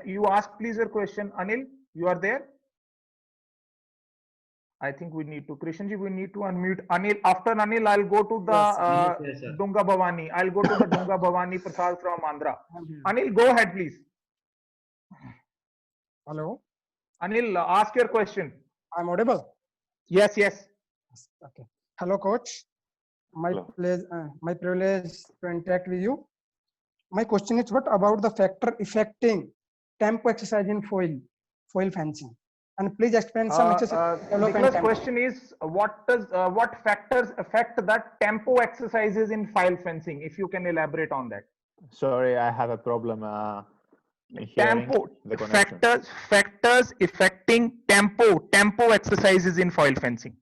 you ask please your question. Anil, you are there? I think we need to, Krishanji, we need to unmute Anil. After Anil, I'll go to the Yes, yes, sir. Dunga Bhavani. I'll go to the Dunga Bhavani Prasad from Andhra. I'm here. Anil, go ahead, please. Hello, Anil, ask your question. I'm audible. Yes, yes. Okay. Hello, coach. Hello. My privilege to interact with you. My question is, what about the factor affecting tempo exercise in foil fencing? And please explain some exercise. Nicholas' question is, what factors affect the tempo exercises in file fencing? If you can elaborate on that. Sorry, I have a problem in hearing Tempo the connection. factors affecting tempo exercises in foil fencing.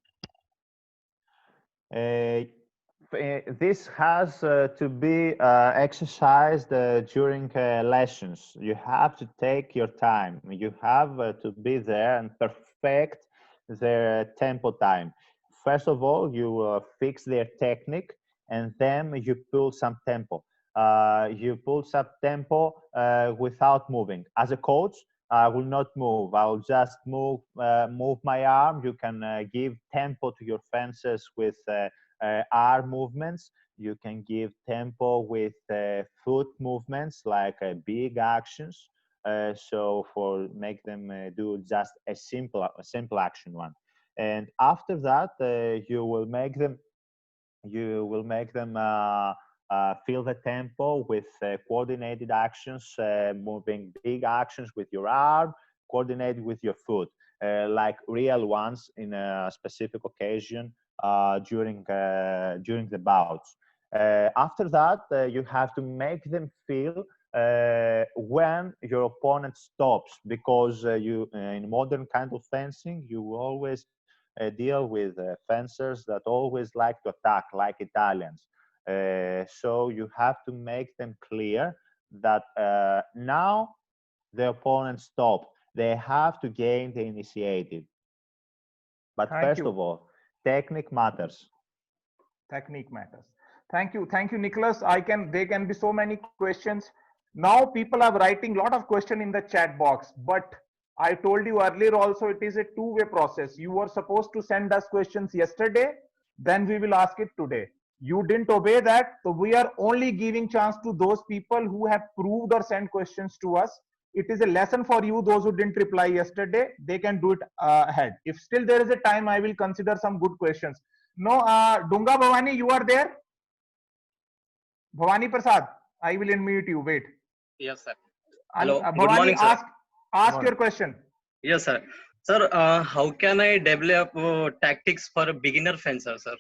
This has to be exercised during lessons. You have to take your time. You have to be there and perfect their tempo time. First of all, you fix their technique, and then you pull some tempo. You pull some tempo without moving. As a coach, I will not move. I will just move my arm. You can give tempo to your fences with arm movements. You can give tempo with foot movements, like big actions. So for make them do just a simple action one. And after that, you will make them feel the tempo with coordinated actions, moving big actions with your arm, coordinated with your foot, like real ones in a specific occasion during the bouts. After that, you have to make them feel when your opponent stops, because in modern kind of fencing, you always deal with fencers that always like to attack, like Italians. So you have to make them clear that now the opponent stopped. They have to gain the initiative. But first of all, technique matters. Technique matters. Thank you, Nicholas. There can be so many questions. Now people are writing a lot of questions in the chat box, but I told you earlier also, it is a two-way process. You were supposed to send us questions yesterday, then we will ask it today. You didn't obey that, so we are only giving chance to those people who have proved or sent questions to us. It is a lesson for you, those who didn't reply yesterday, they can do it ahead. If still there is a time, I will consider some good questions. No, Dunga Bhavani, you are there? Bhavani Prasad, I will unmute you. Wait. Yes, sir. And, Hello. Bhavani, Good morning, sir. Ask your question. Yes, sir. Sir, how can I develop tactics for a beginner fencer, sir?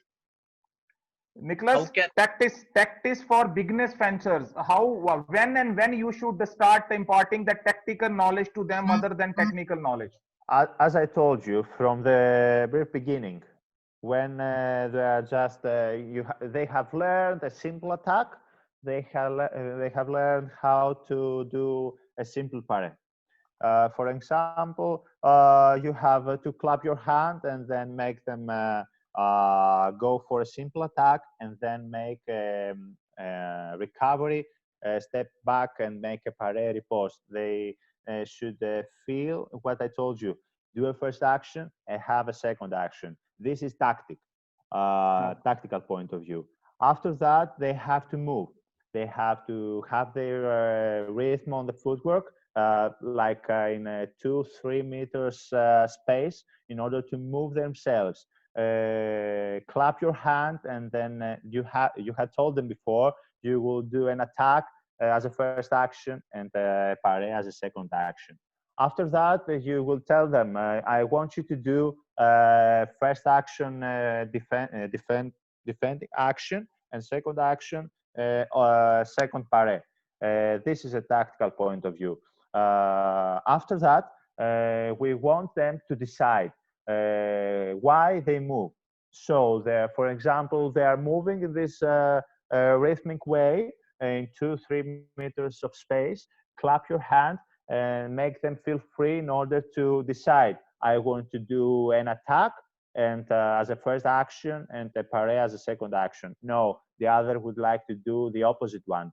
Nicholas, tactics for beginners fencers. When you should start imparting the tactical knowledge to them other than technical knowledge? As I told you from the very beginning, when they are just they have learned a simple attack, they have learned how to do a simple parry. For example, you have to clap your hand and then make them go for a simple attack, and then make recovery, step back and make a parry riposte. They should feel what I told you. Do a first action and have a second action. This is tactical point of view. After that, they have to move. They have to have their rhythm on the footwork, like in a 2-3 meters space, in order to move themselves. Clap your hand, and then you had told them before you will do an attack as a first action and parry as a second action. After that, you will tell them, I want you to do first action defending action, and second action second parry. This is a tactical point of view. After that, we want them to decide why they move. So, for example, they are moving in this rhythmic way in 2-3 meters of space. Clap your hand and make them feel free in order to decide, I want to do an attack and as a first action, and a parry as a second action. No, the other would like to do the opposite one,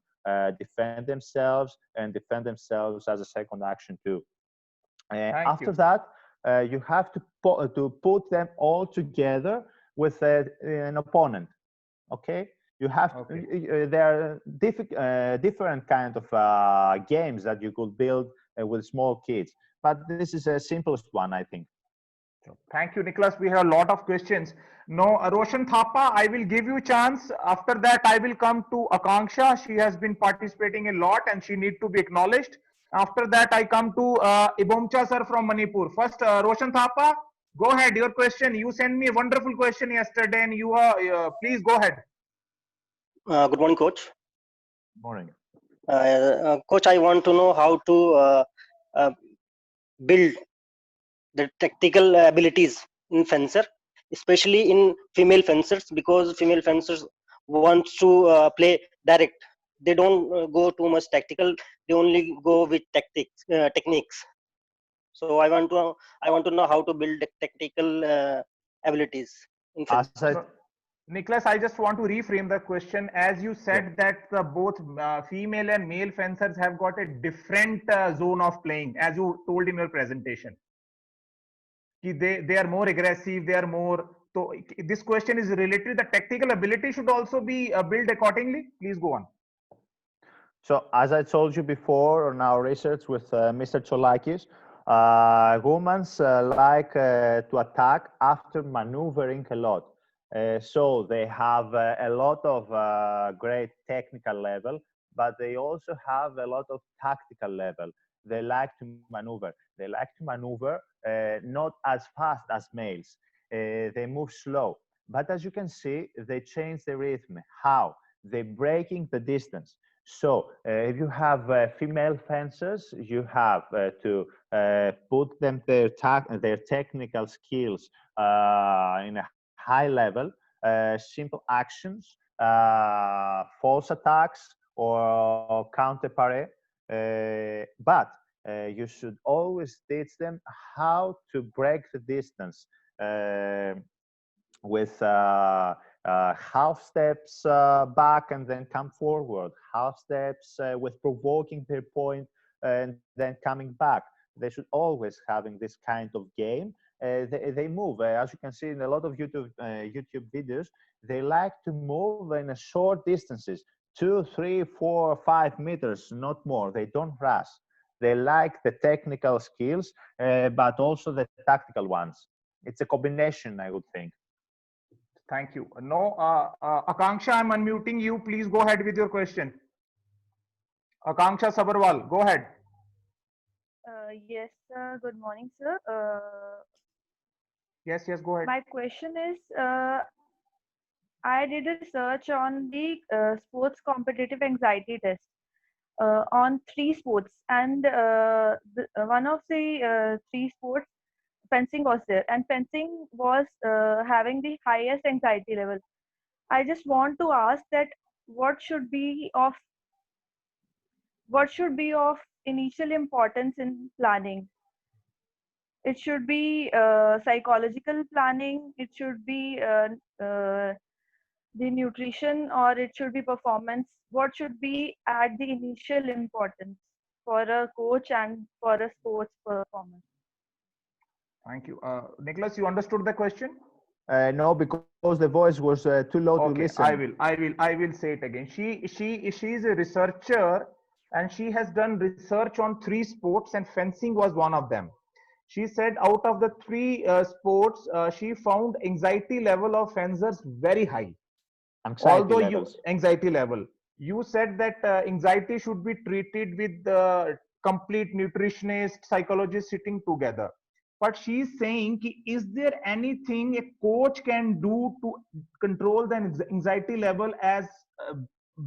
defend themselves and defend themselves as a second action too. After that, you have to put them all together with an opponent. Okay, you have there are different kind of games that you could build with small kids, but this is the simplest one, I think. Thank you, Nicholas. We have a lot of questions. No, Roshan Thapa, I will give you a chance. After that, I will come to Akanksha. She has been participating a lot and she needs to be acknowledged. After that, I come to Ibomcha sir from Manipur. First, Roshan Thapa, go ahead. Your question. You sent me a wonderful question yesterday, and you are please go ahead. Good morning, coach. Good morning. Coach, I want to know how to build the tactical abilities in fencer, especially in female fencers, because female fencers want to play direct. They don't go too much tactical. They only go with techniques. So I want to know how to build tactical abilities in fencer. Nicholas, I just want to reframe the question. As you said that both female and male fencers have got a different zone of playing, as you told in your presentation. They are more aggressive, they are more. So this question is related. The tactical ability should also be built accordingly. Please go on. So as I told you before on our research with Mr. Cholakis, humans like to attack after maneuvering a lot. So they have a lot of great technical level, but they also have a lot of tactical level. They like to maneuver. They like to maneuver not as fast as males. They move slow. But as you can see, they change the rhythm. How? They're breaking the distance. So if you have female fencers, you have to put them their technical skills in a high level, simple actions, false attacks or counter parry. But you should always teach them how to break the distance with half steps back and then come forward, half steps with provoking their point and then coming back. They should always having this kind of game. They move, as you can see in a lot of YouTube videos, they like to move in a short distances, 2, 3, 4, 5 meters, not more. They don't rush. They like the technical skills, but also the tactical ones. It's a combination, I would think. Thank you. No, Akanksha, I'm unmuting you. Please go ahead with your question. Akanksha Sabarwal, go ahead. Yes, sir. Good morning, sir. Yes, go ahead. My question is, I did a research on the sports competitive anxiety test on 3 sports, and one of the 3 sports, fencing was there, and fencing was having the highest anxiety level. I just want to ask that what should be of initial importance in planning. It should be psychological planning, it should be the nutrition, or it should be performance. What should be at the initial importance for a coach and for a sports performance? Thank you. Nicholas, you understood the question? No, because the voice was too low to listen. I will say it again. She is a researcher, and she has done research on 3 sports, and fencing was one of them. She said out of the 3 sports, she found anxiety level of fencers very high. Anxiety level. You said that anxiety should be treated with the complete nutritionist, psychologist sitting together. But she's saying, is there anything a coach can do to control the anxiety level as a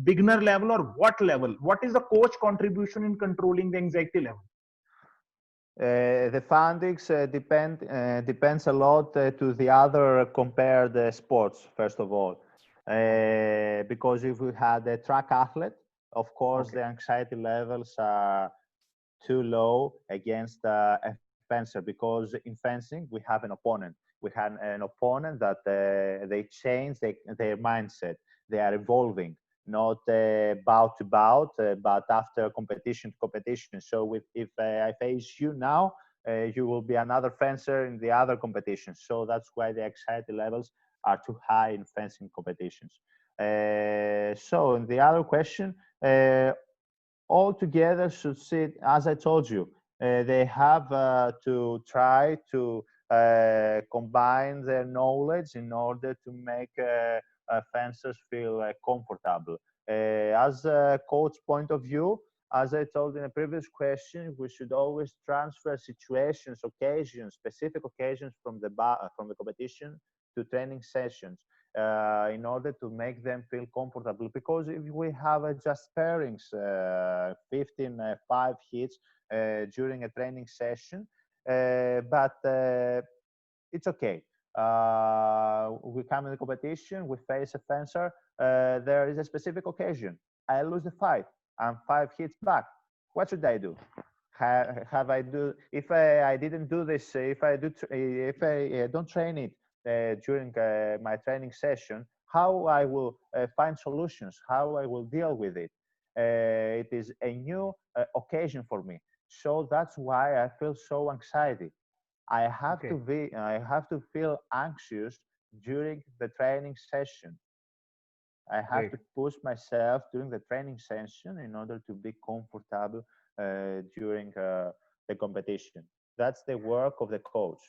beginner level, or what level? What is the coach contribution in controlling the anxiety level? The findings depends a lot to the other compared sports, first of all. Because if we had a track athlete, of course, the anxiety levels are too low against a fencer, because in fencing we have an opponent. We have an opponent that they change their mindset. They are evolving, not bout to bout, but after competition to competition. So if I face you now, you will be another fencer in the other competition. So that's why the anxiety levels are too high in fencing competitions. So in the other question, all together should sit, as I told you, they have to try to combine their knowledge in order to make fencers feel comfortable. As a coach point of view, as I told in a previous question, we should always transfer situations, occasions, specific occasions from the competition to training sessions in order to make them feel comfortable. Because if we have just pairings, 15, 5 hits during a training session, but it's okay. We come in the competition, we face a fencer, there is a specific occasion. I lose the fight. I'm 5 hits back. What should I do? Have I do? If I didn't do this, if I don't train it during my training session, how I will find solutions, how I will deal with it. It is a new occasion for me. So that's why I feel so anxiety. I have to feel anxious during the training session. I have to push myself during the training session in order to be comfortable during the competition. That's the work of the coach.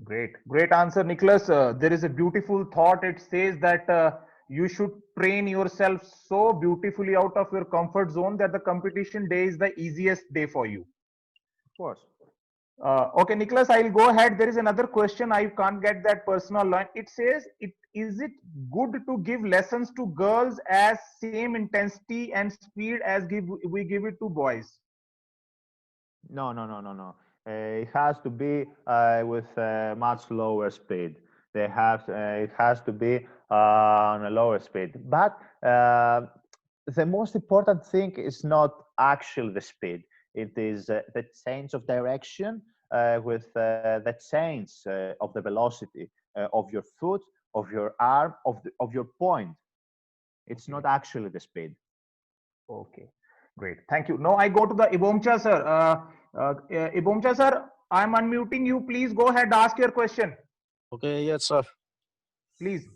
Great answer, Nicholas. There is a beautiful thought. It says that you should train yourself so beautifully out of your comfort zone that the competition day is the easiest day for you. Of course. Okay, Nicholas, I'll go ahead. There is another question. I can't get that personal line. It says, is it good to give lessons to girls as same intensity and speed as we give it to boys? No. It has to be with much lower speed. It has to be on a lower speed. But the most important thing is not actually the speed. It is the change of direction with the change of the velocity of your foot, of your arm, of your point. It's not actually the speed. Okay, great. Thank you. Now I go to the Ibomcha sir. Ibomcha sir, I'm unmuting you. Please go ahead, ask your question. Okay, yes, sir. Please.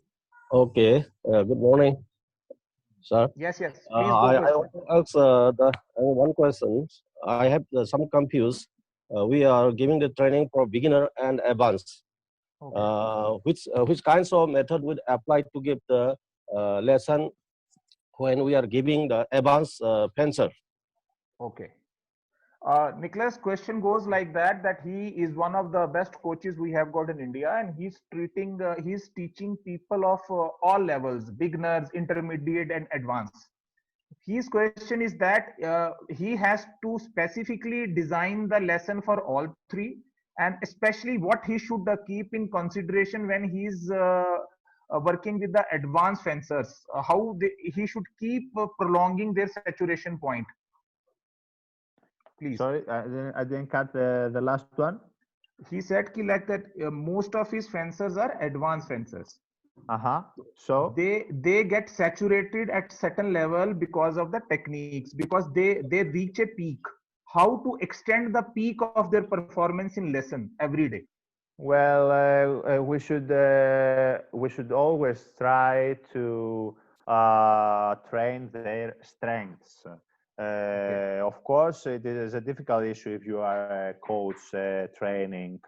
Okay, good morning, sir. Yes. Please I want to ask one question. I have some confused. We are giving the training for beginner and advanced. Which kinds of method would apply to give the lesson when we are giving the advanced fencer? Okay. Nicholas' question goes like that he is one of the best coaches we have got in India, and he's teaching people of all levels, beginners, intermediate, and advanced. His question is that he has to specifically design the lesson for all three, and especially what he should keep in consideration when he's working with the advanced fencers, he should keep prolonging their saturation point. Please. Sorry, I didn't catch the last one. He said like that most of his fencers are advanced fencers. So they get saturated at certain level because of the techniques, because they reach a peak. How to extend the peak of their performance in lesson every day? Well, we should always try to train their strengths. Of course, it is a difficult issue if you are a coach training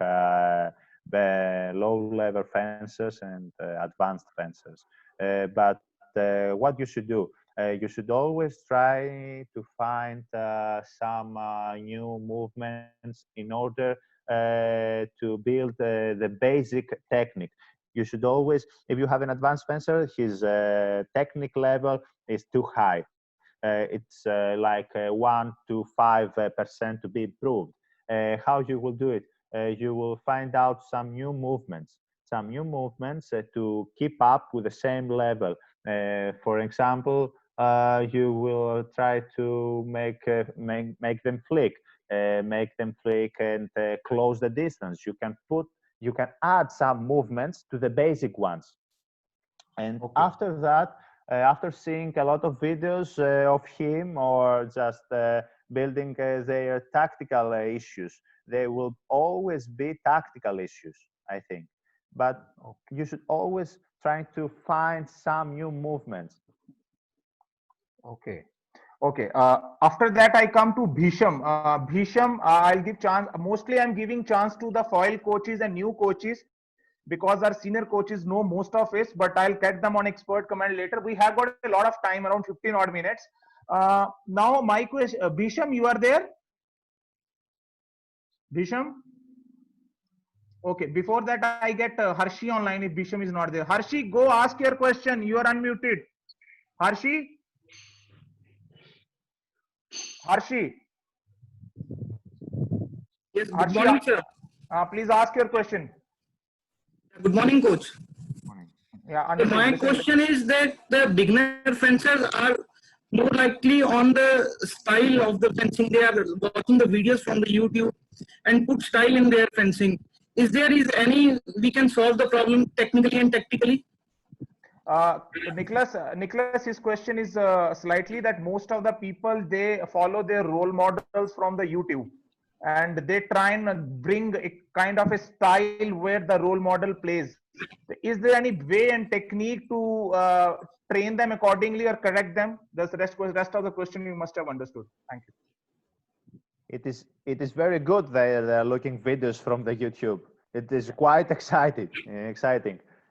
the low-level fencers and advanced fencers. But what you should do, you should always try to find some new movements in order to build the basic technique. You should always, if you have an advanced fencer, his technique level is too high. It's like 1 to 5% to be improved. How you will do it? You will find out some new movements to keep up with the same level. For example, you will try to make them flick, and close the distance. You can add some movements to the basic ones, and after that, after seeing a lot of videos of him, or just building their tactical issues, there will always be tactical issues, I think. But you should always try to find some new movements. Okay. After that, I come to Bhisham. Bhisham, I'll give chance. Mostly, I'm giving chance to the foil coaches and new coaches, because our senior coaches know most of it, but I'll get them on expert command later. We have got a lot of time, around 15 odd minutes. Now my question, Bhisham, you are there? Bhisham? Okay, before that I get Harshi online if Bhisham is not there. Harshi, go ask your question. You are unmuted. Harshi? Yes, good morning, sir. Please ask your question. Good morning, coach. Yeah, so my question is that the beginner fencers are more likely on the style of the fencing. They are watching the videos from the YouTube and put style in their fencing. Is any we can solve the problem technically and tactically? Nicholas, his question is slightly that most of the people, they follow their role models from the YouTube, and they try and bring a kind of a style where the role model plays. Is there any way and technique to train them accordingly or correct them? That's the rest of the question you must have understood. Thank you. It is very good they're looking videos from the YouTube. It is quite exciting.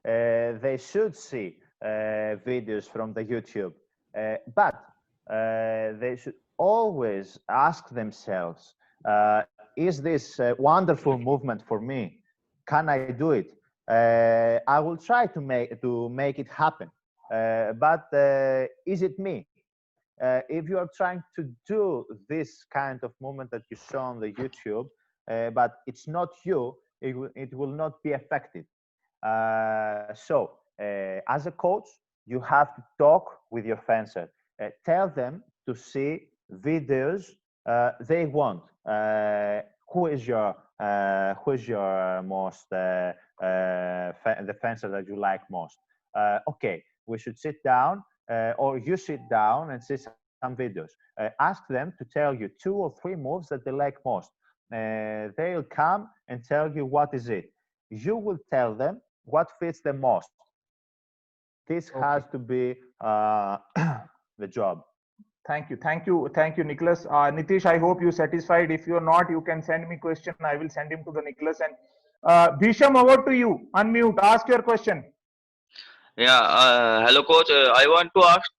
They should see videos from the YouTube, but they should always ask themselves, is this a wonderful movement for me? Can I do it? I will try to make it happen, but is it me? If you are trying to do this kind of movement that you saw on the YouTube, but it's not you, it will not be effective. So as a coach, you have to talk with your fencer. Tell them to see videos they want. Who is your most the fencer that you like most? Okay, we should sit down, or you sit down and see some videos. Ask them to tell you 2 or 3 moves that they like most. They'll come and tell you what is it. You will tell them what fits them most. This has to be the job. Thank you, Nicholas. Nitish, I hope you're satisfied. If you're not, you can send me question. I will send him to the Nicholas. And Bhisham, over to you. Unmute. Ask your question. Yeah, hello coach. I want to ask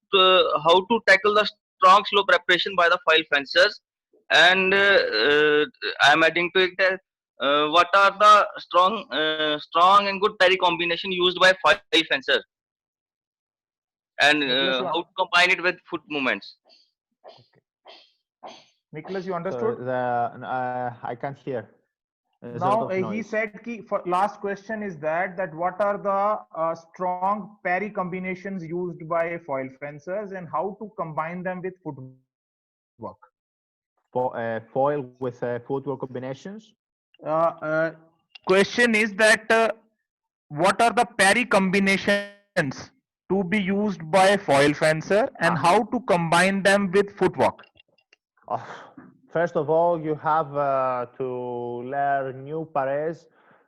how to tackle the strong slow preparation by the file fencers, and I'm adding to it that what are the strong and good parry combination used by file fencers, and how to combine it with foot movements. Nicholas, you understood? So I can't hear. Now he said for last question is that what are the strong parry combinations used by foil fencers and how to combine them with footwork? Foil with footwork combinations? Question is that what are the parry combinations to be used by a foil fencer and how to combine them with footwork? First of all, you have to learn new pares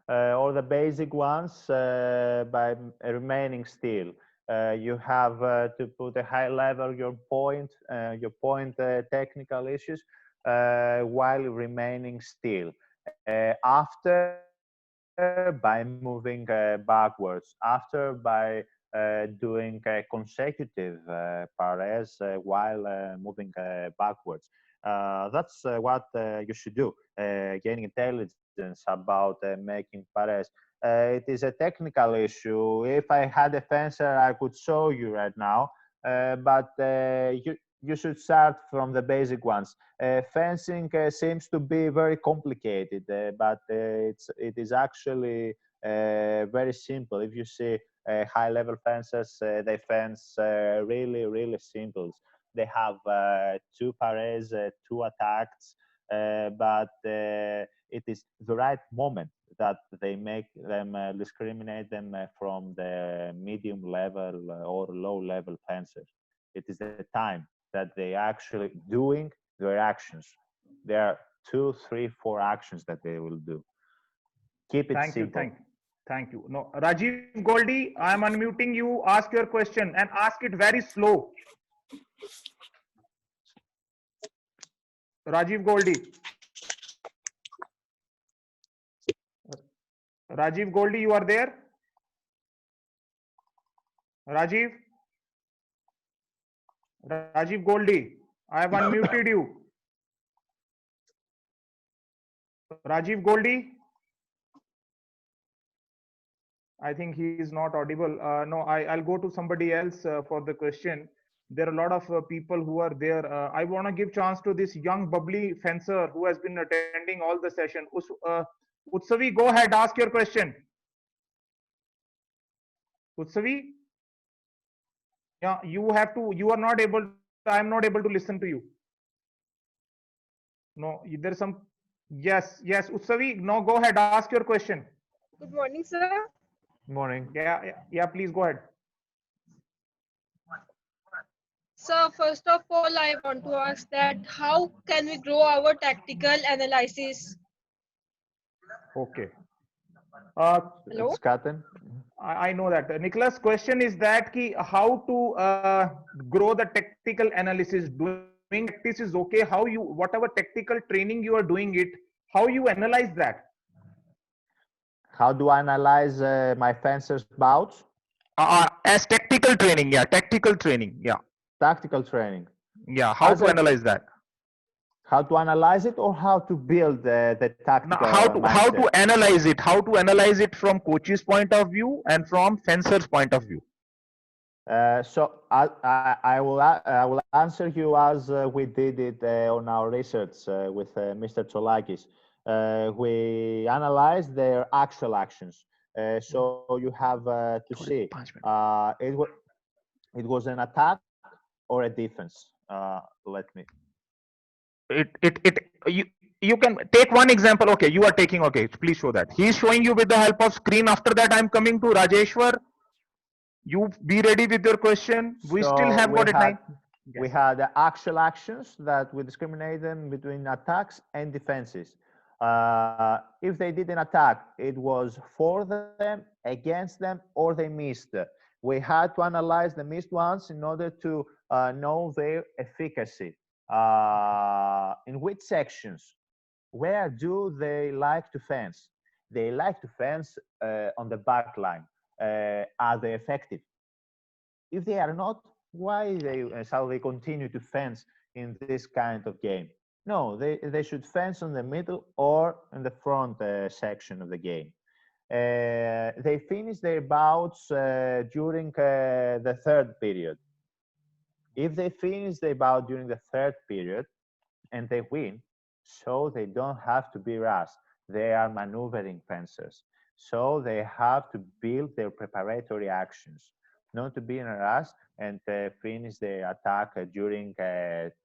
or the basic ones by remaining still. You have to put a high level your point technical issues while remaining still. After, by moving backwards. After, by doing consecutive pares while moving backwards. That's what you should do, gaining intelligence about making pares. It is a technical issue. If I had a fencer, I could show you right now, but you should start from the basic ones. Fencing seems to be very complicated, but it is actually very simple. If you see high-level fencers, they fence really simple. They have 2 pares, 2 attacks, but it is the right moment that they make them discriminate them from the medium level or low level fencers. It is the time that they actually doing their actions. There are 2, 3, 4 actions that they will do. Keep it simple. Thank you. No, Rajiv Goldie, I am unmuting you. Ask your question and ask it very slow. Rajiv Goldie. Rajiv Goldie, you are there? Rajiv? Rajiv Goldie, I have unmuted you. Rajiv Goldie? I think he is not audible. No, I'll go to somebody else for the question. There are a lot of people who are there. I want to give chance to this young bubbly fencer who has been attending all the session. Utsavi, go ahead, ask your question. Utsavi? Yeah, you are not able, I am not able to listen to you. No, there's some, yes, Utsavi, no, go ahead, ask your question. Good morning, sir. Morning. Yeah, please go ahead. So first of all, I want to ask that how can we grow our tactical analysis? Okay. Hello? It's Katen. I know that. Nicholas' question is that how to grow the tactical analysis. Doing practice is okay. How you, whatever tactical training you are doing it, how you analyze that? How do I analyze my fencer's bouts? As tactical training, yeah, tactical training, yeah. Tactical training. Yeah, how As to analyze that? How to analyze it or how to build the Now, tactical how mindset? to analyze it? How to analyze it from coach's point of view and from fencer's point of view? So I will answer you as we did it on our research with Mr. Tsolakis. We analyzed their actual actions. So you have to see it was an attack or a defense. Let me. You can take one example. Okay, you are taking. Okay, please show that. He is showing you with the help of screen. After that, I'm coming to Rajeshwar. You be ready with your question. We still So have got it time. we had the actual actions that we discriminate them between attacks and defenses. If they did an attack, it was for them, against them, or they missed. We had to analyze the missed ones in order to know their efficacy. In which sections? Where do they like to fence? They like to fence on the back line. Are they effective? If they are not, why shall they continue to fence in this kind of game? No, they should fence on the middle or in the front section of the game. They finish their bouts during the third period. If they finish their bout during the third period and they win, so they don't have to be rushed. They are maneuvering fencers. So they have to build their preparatory actions, not to be in a rush and finish the attack during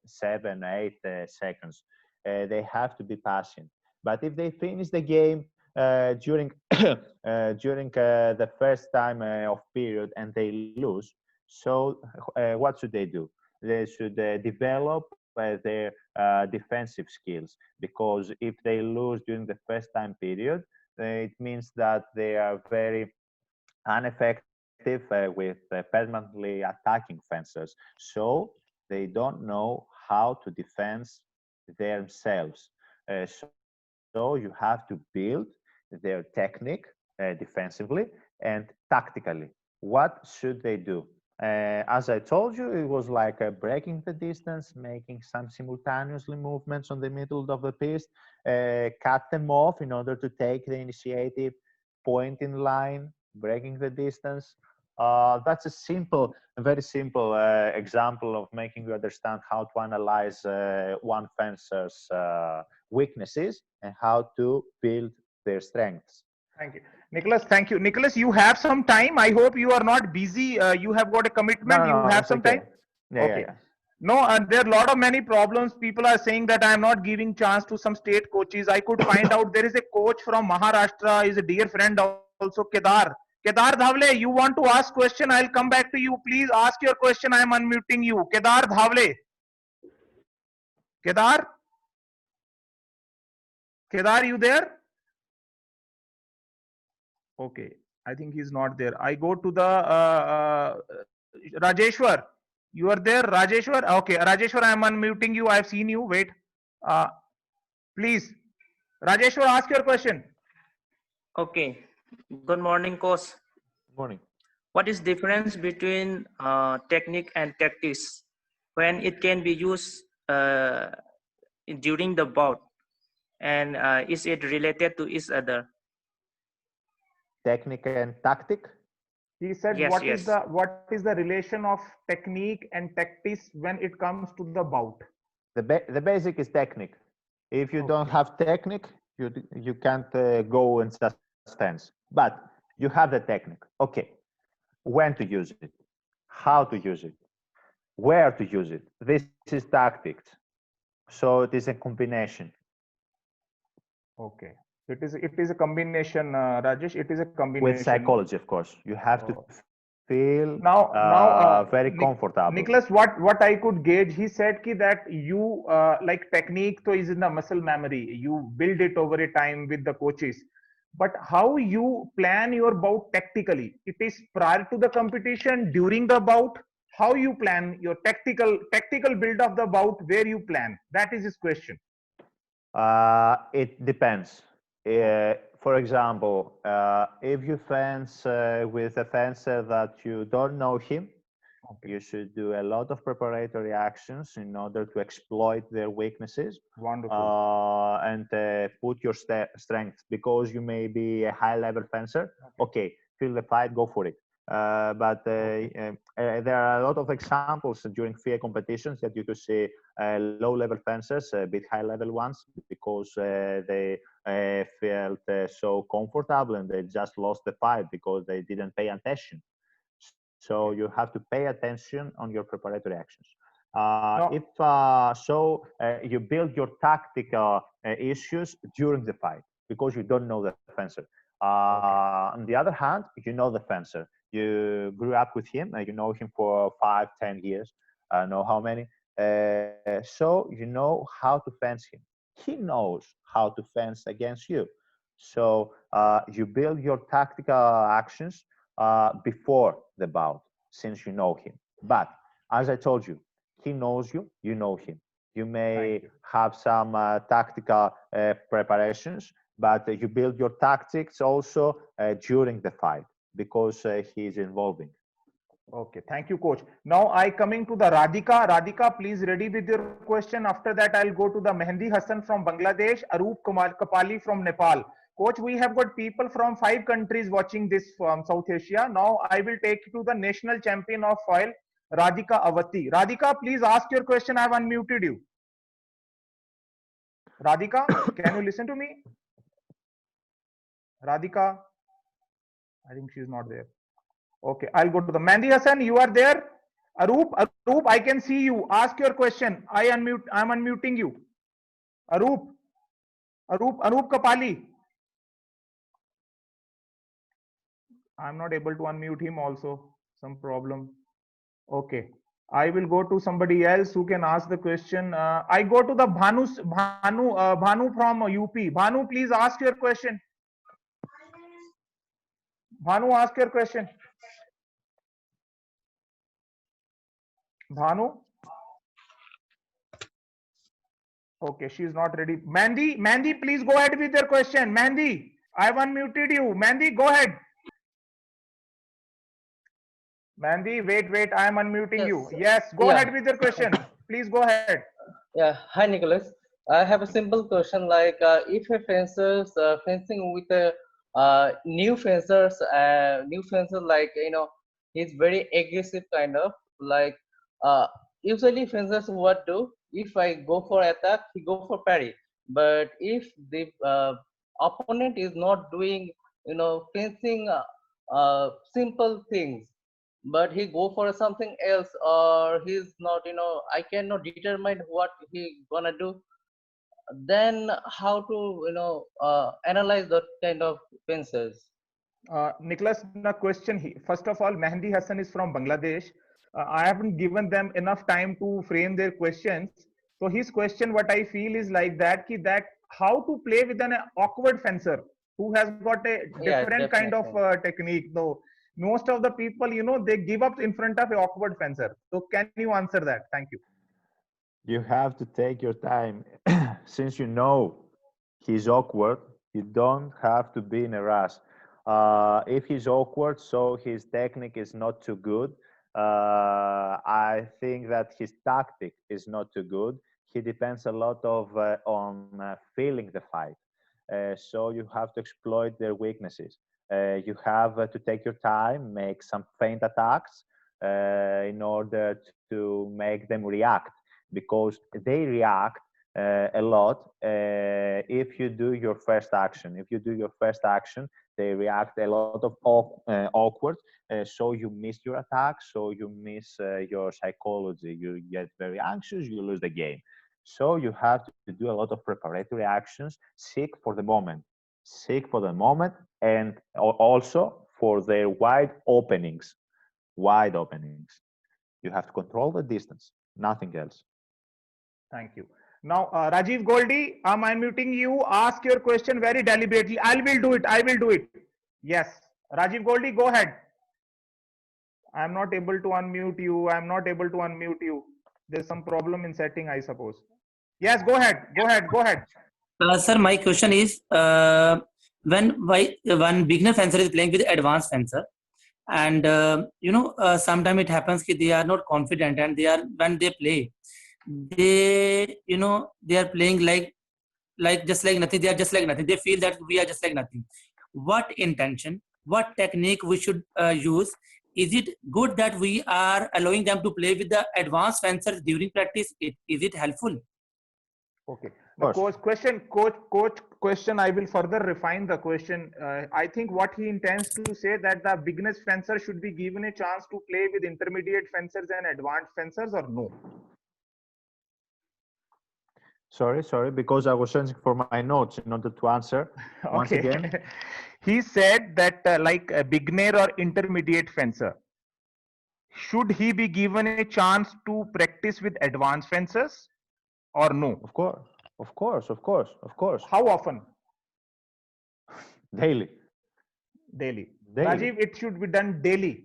7, 8 seconds. They have to be patient. But if they finish the game during during the first time of period and they lose, so what should they do? They should develop their defensive skills, because if they lose during the first time period, it means that they are very ineffective with permanently attacking fencers. So they don't know how to defend themselves. So you have to build their technique defensively and tactically. What should they do? As I told you, it was like breaking the distance, making some simultaneously movements on the middle of the piece, cut them off in order to take the initiative, point in line, breaking the distance. That's a very simple example of making you understand how to analyze one fencer's weaknesses and how to build their strengths. Thank you. Nicholas, thank you. Nicholas, you have some time. I hope you are not busy. You have got a commitment. You have some time. Okay. No, and there are a lot of many problems. People are saying that I am not giving chance to some state coaches. I could find out there is a coach from Maharashtra, is a dear friend also, Kedar. Kedar Dhavle, you want to ask question? I'll come back to you. Please ask your question. I am unmuting you. Kedar Dhavle. Kedar? Kedar, you there? Okay, I think he's not there. I go to the Rajeshwar. You are there, Rajeshwar? Okay, Rajeshwar, I am unmuting you. I have seen you. Wait. Please, Rajeshwar, ask your question. Okay. Good morning, coach. Morning. What is difference between technique and tactics when it can be used during the bout, and is it related to each other? Technique and tactic? He said, yes, what is the relation of technique and tactics when it comes to the bout? The basic is technique. If you don't have technique, you can't go and just fence. But you have the technique. Okay, when to use it, how to use it, where to use it. This is tactics. So it is a combination. Okay. It is a combination, Rajesh. It is a combination with psychology, of course. You have to feel very comfortable. Nicholas, what I could gauge, he said that you like technique so is in the muscle memory. You build it over a time with the coaches. But how you plan your bout tactically? It is prior to the competition, during the bout. How you plan your tactical build of the bout? Where you plan? That is his question. It depends. For example, if you fence with a fencer that you don't know him, you should do a lot of preparatory actions in order to exploit their weaknesses. Wonderful. And put your strengths, because you may be a high-level fencer. Okay, feel the fight, go for it. But there are a lot of examples during FIA competitions that you could see low-level fencers beat high-level ones because they felt so comfortable and they just lost the fight because they didn't pay attention. So you have to pay attention on your preparatory actions. You build your tactical issues during the fight because you don't know the fencer. On the other hand, you know the fencer. You grew up with him, you know him for 5, 10 years, I don't know how many. So you know how to fence him. He knows how to fence against you. So you build your tactical actions before the bout, since you know him. But as I told you, he knows you, you know him. You may have some tactical preparations, but you build your tactics also during the fight because he is involving. Okay, thank you, coach. Now I coming to the Radhika. Radhika, please ready with your question. After that, I'll go to the Mehndi Hassan from Bangladesh, Arup Kapali from Nepal. Coach, we have got people from 5 countries watching this from South Asia. Now I will take you to the national champion of foil, Radhika Avati. Radhika, please ask your question. I have unmuted you. Radhika, can you listen to me? Radhika, I think she's not there. Okay, I'll go to the Mehndi Hassan. You are there? Arup, I can see you. Ask your question. I'm unmuting you. Arup Kapali. I'm not able to unmute him also. Some problem. Okay. I will go to somebody else who can ask the question. I go to the Bhanu from UP. Bhanu, please ask your question. Bhanu, ask your question. Bhanu? Okay, she's not ready. Mandy, please go ahead with your question. Mandy, I've unmuted you. Mandy, go ahead. Mandy, wait, I am unmuting you. Yes, go ahead with your question. Please go ahead. Yeah, hi Nicholas. I have a simple question like if a fencer's fencing with a new fencer like he's very aggressive kind of like usually fencers what do if I go for attack he go for parry, but if the opponent is not doing fencing simple things but he go for something else or he's not I cannot determine what he gonna do, then how to analyze that kind of fences. Nicholas, the question first of all, Mehndi Hassan is from Bangladesh. I haven't given them enough time to frame their questions. So his question, what I feel is like that, that how to play with an awkward fencer who has got a different kind of technique. Though most of the people, they give up in front of an awkward fencer. So can you answer that? Thank you. You have to take your time. Since you know he's awkward, you don't have to be in a rush. If he's awkward, so his technique is not too good. I think that his tactic is not too good. He depends a lot on feeling the fight. So you have to exploit their weaknesses. You have to take your time, make some feint attacks in order to make them react, because they react a lot if you do your first action. If you do your first action, they react a lot of awkward. So you miss your attack, so you miss your psychology. You get very anxious, you lose the game. So you have to do a lot of preparatory actions, seek for the moment. Seek for the moment and also for their wide openings. wide openings. You have to control the distance, nothing else. Thank you. Now, Rajiv Goldie, I'm unmuting you. Ask your question very deliberately. I will do it. I will do it. Yes. Rajiv Goldie, go ahead. I'm not able to unmute you. I'm not able to unmute you. There's some problem in setting, I suppose. Yes, go ahead. Go ahead. Go ahead. Sir, my question is, when beginner fencer is playing with advanced fencer, and sometimes it happens that they are not confident, and when they play, they are playing like just like nothing. They are just like nothing. They feel that we are just like nothing. What intention, what technique we should use? Is it good that we are allowing them to play with the advanced fencers during practice? Is it helpful? Okay. The coach question, I will further refine the question. I think what he intends to say that the beginners fencer should be given a chance to play with intermediate fencers and advanced fencers, or no? Sorry, because I was searching for my notes in order to answer. Once again. He said that like a beginner or intermediate fencer, should he be given a chance to practice with advanced fencers or no? Of course. How often? Daily. Rajiv, it should be done daily,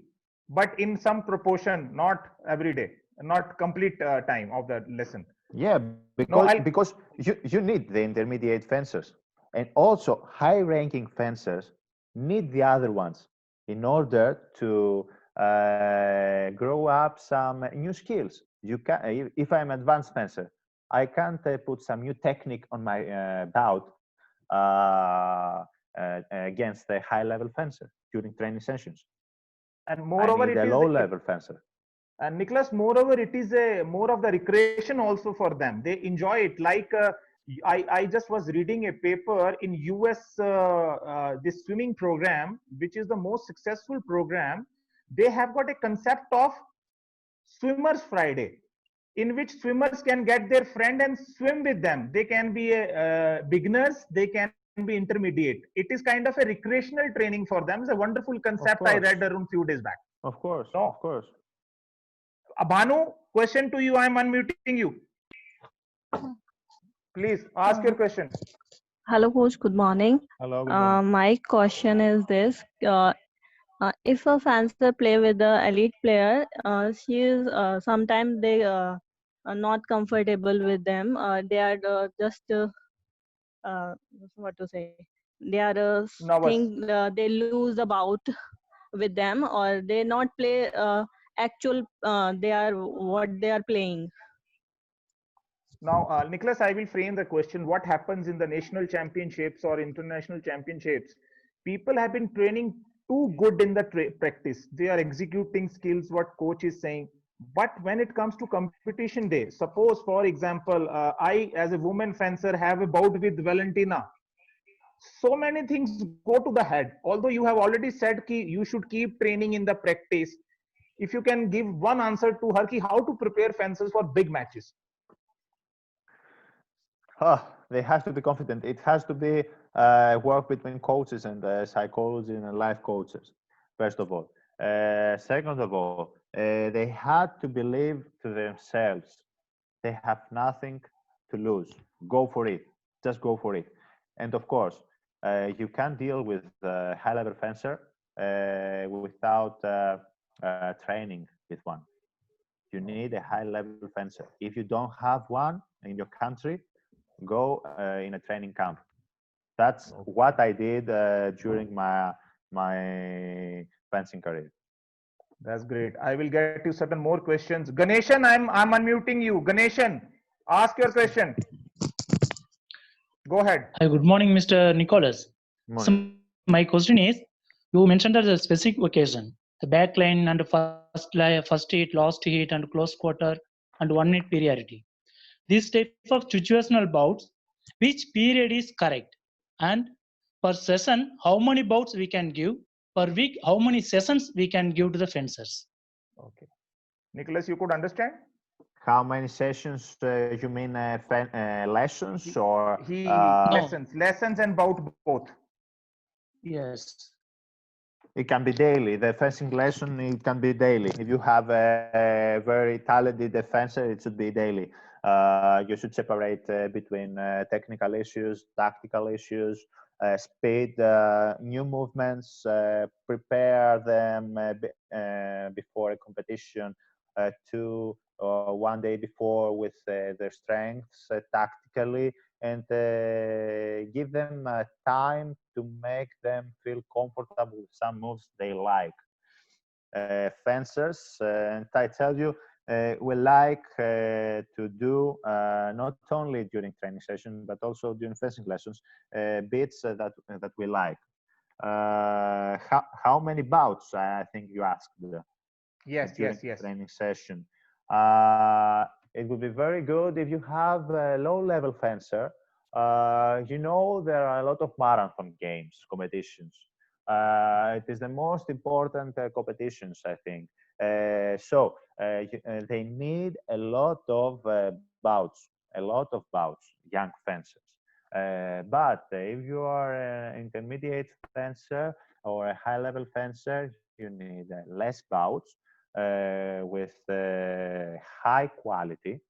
but in some proportion, not every day, not complete time of the lesson. Yeah, because you need the intermediate fencers, and also high-ranking fencers need the other ones in order to grow up some new skills. You can, if I'm advanced fencer, I can't put some new technique on my bout against a high-level fencer during training sessions. And moreover, it is a low-level fencer. And Nicholas, moreover, it is a more of the recreation also for them. They enjoy it. Like I just was reading a paper in US, this swimming program, which is the most successful program. They have got a concept of Swimmers Friday, in which swimmers can get their friend and swim with them. They can be beginners, they can be intermediate. It is kind of a recreational training for them. It's a wonderful concept I read around few days back. Of course. Bhanu, question to you. I'm unmuting you. Please ask your question. Hello, coach. Good morning. Hello. Good morning. My question is this: if a fencer play with the elite player, she is sometimes they are not comfortable with them. They are just what to say? They are they lose the bout with them, or they not play actual. They are what they are playing. Now, Nicholas, I will frame the question. What happens in the national championships or international championships? People have been training too good in the practice. They are executing skills, what coach is saying. But when it comes to competition day, suppose, for example, I, as a woman fencer, have a bout with Valentina. So many things go to the head. Although you have already said you should keep training in the practice. If you can give one answer to her, how to prepare fencers for big matches. They have to be confident. It has to be work between coaches and psychology and life coaches, first of all. Second of all, they had to believe to themselves. They have nothing to lose. Go for it. Just go for it. And of course, you can't deal with a high-level fencer without training with one. You need a high-level fencer. If you don't have one in your country, go in a training camp. That's what I did during my fencing career. That's great. I will get you certain more questions. Ganeshan, I'm unmuting you. Ganeshan, ask your question. Go ahead. Hi, good morning, Mr. Nicholas. Morning. So my question is, you mentioned as a specific occasion, the back line and first hit, last hit, and close quarter, and 1 minute periodicity. This type of situational bouts, which period is correct? And per session, how many bouts we can give? Per week, how many sessions we can give to the fencers? Okay. Nicholas, you could understand? How many sessions you mean lessons or? Lessons and bout both. Yes. It can be daily. The fencing lesson, it can be daily. If you have a very talented defender, it should be daily. You should separate between technical issues, tactical issues, speed, new movements, prepare them before a competition, 2 or 1 day before with their strengths tactically, and give them time to make them feel comfortable with some moves they like. Fencers, and I tell you, we like to do not only during training session but also during fencing lessons bits that we like. How many bouts? I think you asked during training session. It would be very good if you have a low-level fencer. You know, there are a lot of marathon games, competitions. It is the most important competitions, I think. They need a lot of bouts, young fencers. But if you are an intermediate fencer or a high-level fencer, you need less bouts with high quality.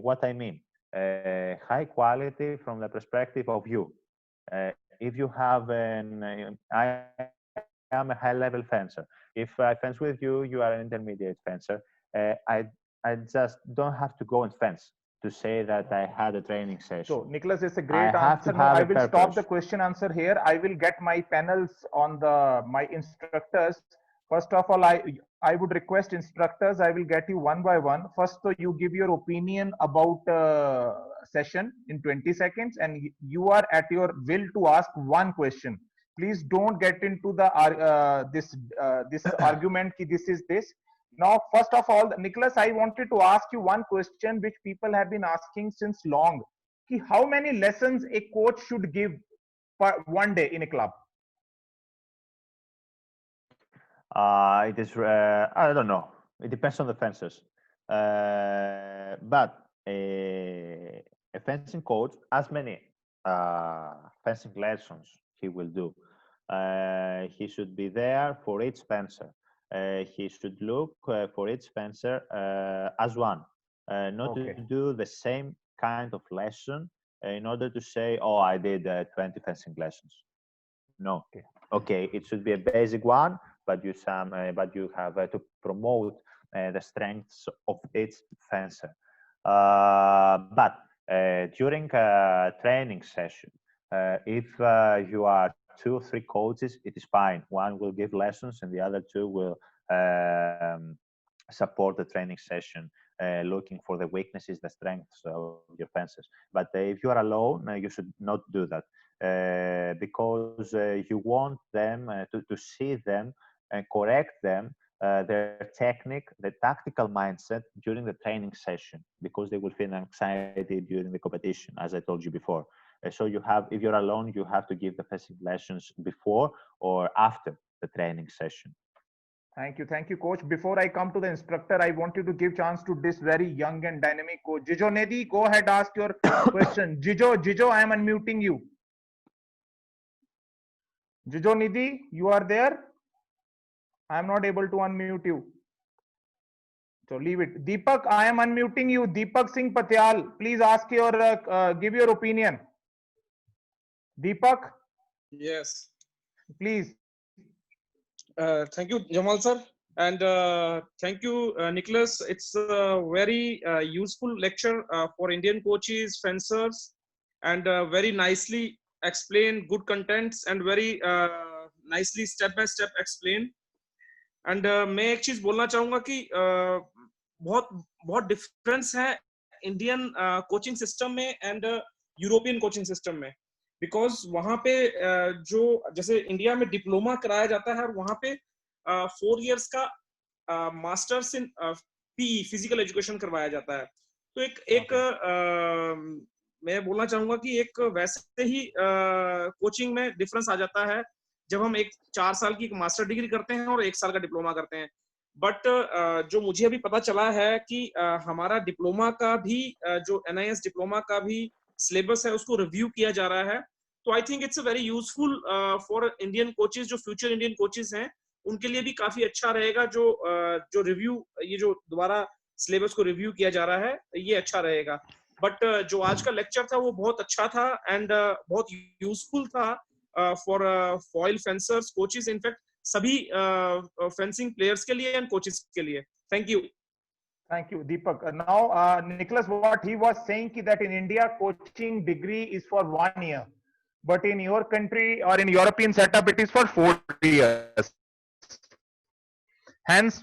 What I mean, high quality from the perspective of you. If you have I am a high-level fencer. If I fence with you, you are an intermediate fencer. I just don't have to go and fence to say that I had a training session. So, Nicholas, it's a great answer. No, I will stop the question answer here. I will get my panels on my instructors. First of all, I would request instructors, I will get you one by one. First, so you give your opinion about session in 20 seconds, and you are at your will to ask one question. Please don't get into the this argument ki this is this. Now, first of all, Nicholas, I wanted to ask you one question which people have been asking since long. Ki how many lessons a coach should give per one day in a club? It is, I don't know. It depends on the fencers. But a fencing coach, as many fencing lessons he will do. He should be there for each fencer. He should look for each fencer as one, not to do the same kind of lesson in order to say, oh, I did 20 fencing lessons. No. Okay, it should be a basic one, but you have to promote the strengths of each fencer. But during a training session, if you are 2 or 3 coaches, it is fine. One will give lessons and the other 2 will support the training session, looking for the weaknesses, the strengths of your fencers. But if you are alone, you should not do that because you want them to see them and correct them, their technique, the tactical mindset during the training session, because they will feel anxiety during the competition, as I told you before. So if you're alone, you have to give the fencing lessons before or after the training session. Thank you, coach. Before I come to the instructor, I want you to give chance to this very young and dynamic coach. Jijo Nedi, go ahead, ask your question. Jijo, I am unmuting you. Jijo Nidhi, you are there? I am not able to unmute you. So leave it. Deepak, I am unmuting you. Deepak Singh Patyal, please ask your, give your opinion. Deepak? Yes. Please. Thank you, Jamal sir. And thank you, Nicholas. It's a very useful lecture for Indian coaches, fencers, and very nicely explained, good contents, and very nicely step by step explained. And मैं एक चीज बोलना चाहूंगा कि बहुत difference है Indian coaching system में and European coaching system में, बिकॉज वहां पे जो जैसे इंडिया में डिप्लोमा कराया जाता है और वहां पे 4 इयर्स का masters in P physical education करवाया जाता है. तो एक मैं बोलना चाहूंगा कि एक वैसे ही कोचिंग में डिफरेंस आ जाता है जब हम 4 साल की मास्टर डिग्री करते हैं और 1 साल का डिप्लोमा करते हैं. बट जो मुझे अभी पता चला है कि हमारा डिप्लोमा का भी जो NIS डिप्लोमा का भी सिलेबस है उसको रिव्यू किया जा रहा है तो I think it's a very useful for Indian coaches, जो फ्यूचर इंडियन कोचेज हैं उनके लिए भी काफी अच्छा रहेगा। जो रिव्यू, ये जो दोबारा सिलेबस को रिव्यू किया जा रहा है, ये अच्छा रहेगा। बट जो आज का लेक्चर था वो बहुत अच्छा था एंड बहुत यूजफुल था फॉर फॉइल फेंसर्स, कोचेस, इनफैक्ट सभी फेंसिंग प्लेयर्स के लिए एंड कोचेस के लिए। Thank you. Thank you, Deepak. Now, Nicholas, what he was saying that in India, coaching degree is for 1 year, but in your country or in European setup, it is for 4 years. Hence,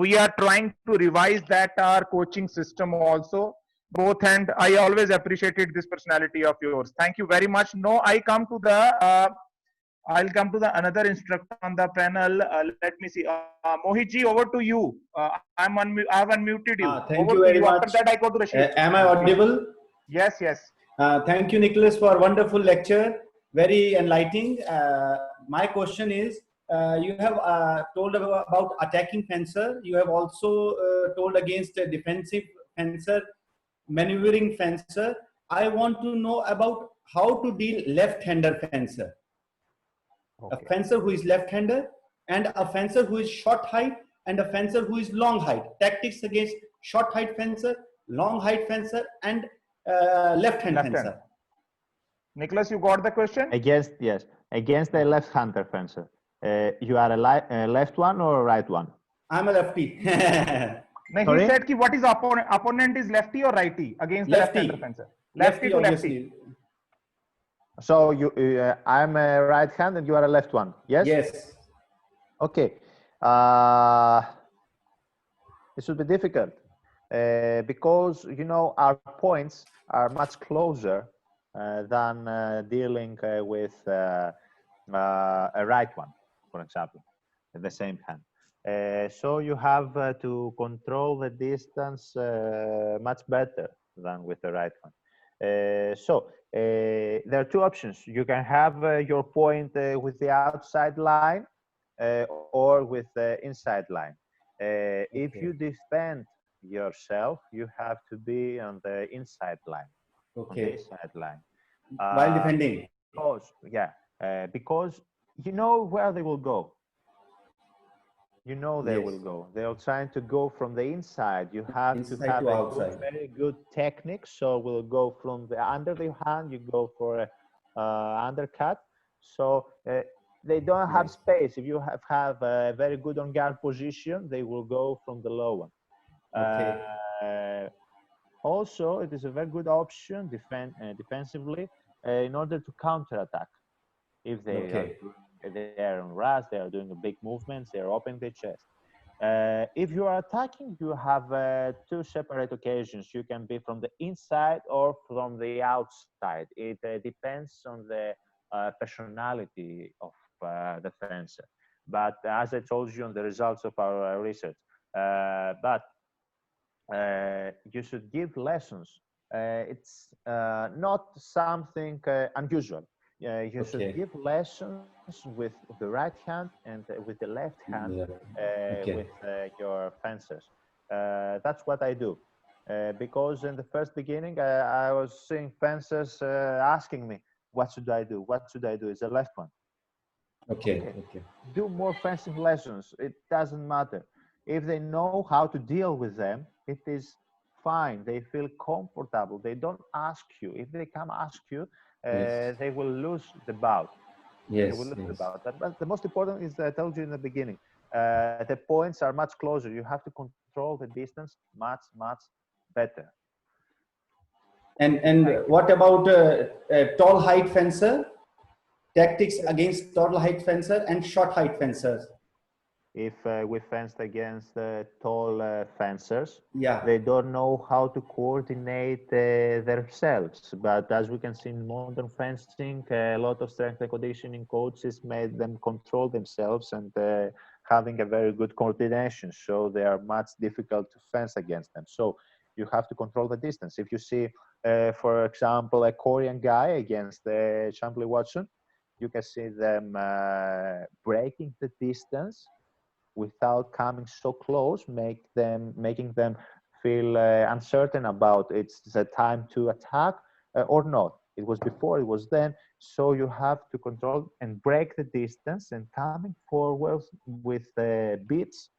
we are trying to revise that our coaching system also. Both, and I always appreciated this personality of yours. Thank you very much. Now, I'll come to the another instructor on the panel. Let me see. Mohit ji, over to you. I have unmuted you. Thank Over you to very you. much. After that, I go to Rashid. Am I audible? Yes, yes. Thank you, Nicholas, for a wonderful lecture. Very enlightening. My question is, you have told about attacking fencer. You have also told against a defensive fencer, maneuvering fencer. I want to know about how to deal left-hander fencer. A fencer who is left-hander, and a fencer who is short height, and a fencer who is long height. Tactics against short height fencer, long height fencer, and left-hand fencer. Nicholas, you got the question? Against the left-hander fencer. You are a left one or a right one? I'm a lefty. No, he said ki what is opponent is lefty or righty against the left-hander fencer. Lefty to lefty. So I'm a right hand and you are a left one. Yes. Yes. Okay. It should be difficult because our points are much closer than dealing with a right one, for example, at the same hand. So you have to control the distance much better than with the right one. There are two options. You can have your point with the outside line or with the inside line. If you defend yourself, you have to be on the inside line. Okay. On the inside line. While defending. Because you know where they will go. You know they will go. They are trying to go from the inside. You have to have a very good technique. So we'll go from the under the hand. You go for a undercut. So they don't have space. If you have a very good on guard position, they will go from the low one. Also, it is a very good option defensively in order to counter attack. If they are on rush, they are doing big movements, they are opening their chest. If you are attacking, you have two separate occasions. You can be from the inside or from the outside. It depends on the personality of the fencer. But as I told you on the results of our research, you should give lessons. It's not something unusual. You should give lessons with the right hand and with the left hand with your fencers. That's what I do. Because in the first beginning, I was seeing fencers asking me, what should I do? What should I do? It's the left one. Okay. Do more fencing lessons. It doesn't matter. If they know how to deal with them, it is fine. They feel comfortable. They don't ask you. If they come ask you, they will lose the bout. Yes. They will lose the bout. But the most important is, I told you in the beginning, the points are much closer. You have to control the distance much better. And what about tall height fencer? Tactics against tall height fencer and short height fencers. If we fenced against tall fencers, yeah, they don't know how to coordinate themselves. But as we can see in modern fencing, a lot of strength and conditioning coaches made them control themselves and having a very good coordination. So they are much difficult to fence against them. So you have to control the distance. If you see, for example, a Korean guy against Chamberlain Watson, you can see them breaking the distance without coming so close, making them feel uncertain about it's the time to attack or not. It was before, it was then. So you have to control and break the distance and coming forward with the beats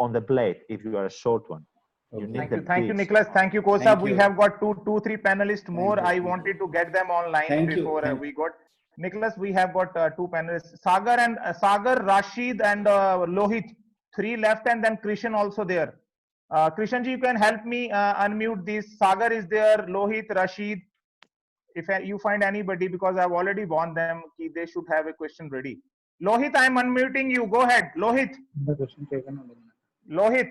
on the blade if you are a short one. You need Thank you, beats. Nicholas. Thank you, Kosa. Thank We you. have got two, three panelists more. I wanted to get them online Thank you. before we got. Nicholas, we have got two panelists. Sagar, Rashid, and Lohit. Three left, and then Krishan also there. Krishanji, you can help me unmute this. Sagar is there. Lohit, Rashid. If you find anybody, because I've already warned them, they should have a question ready. Lohit, I'm unmuting you. Go ahead, Lohit. Lohit.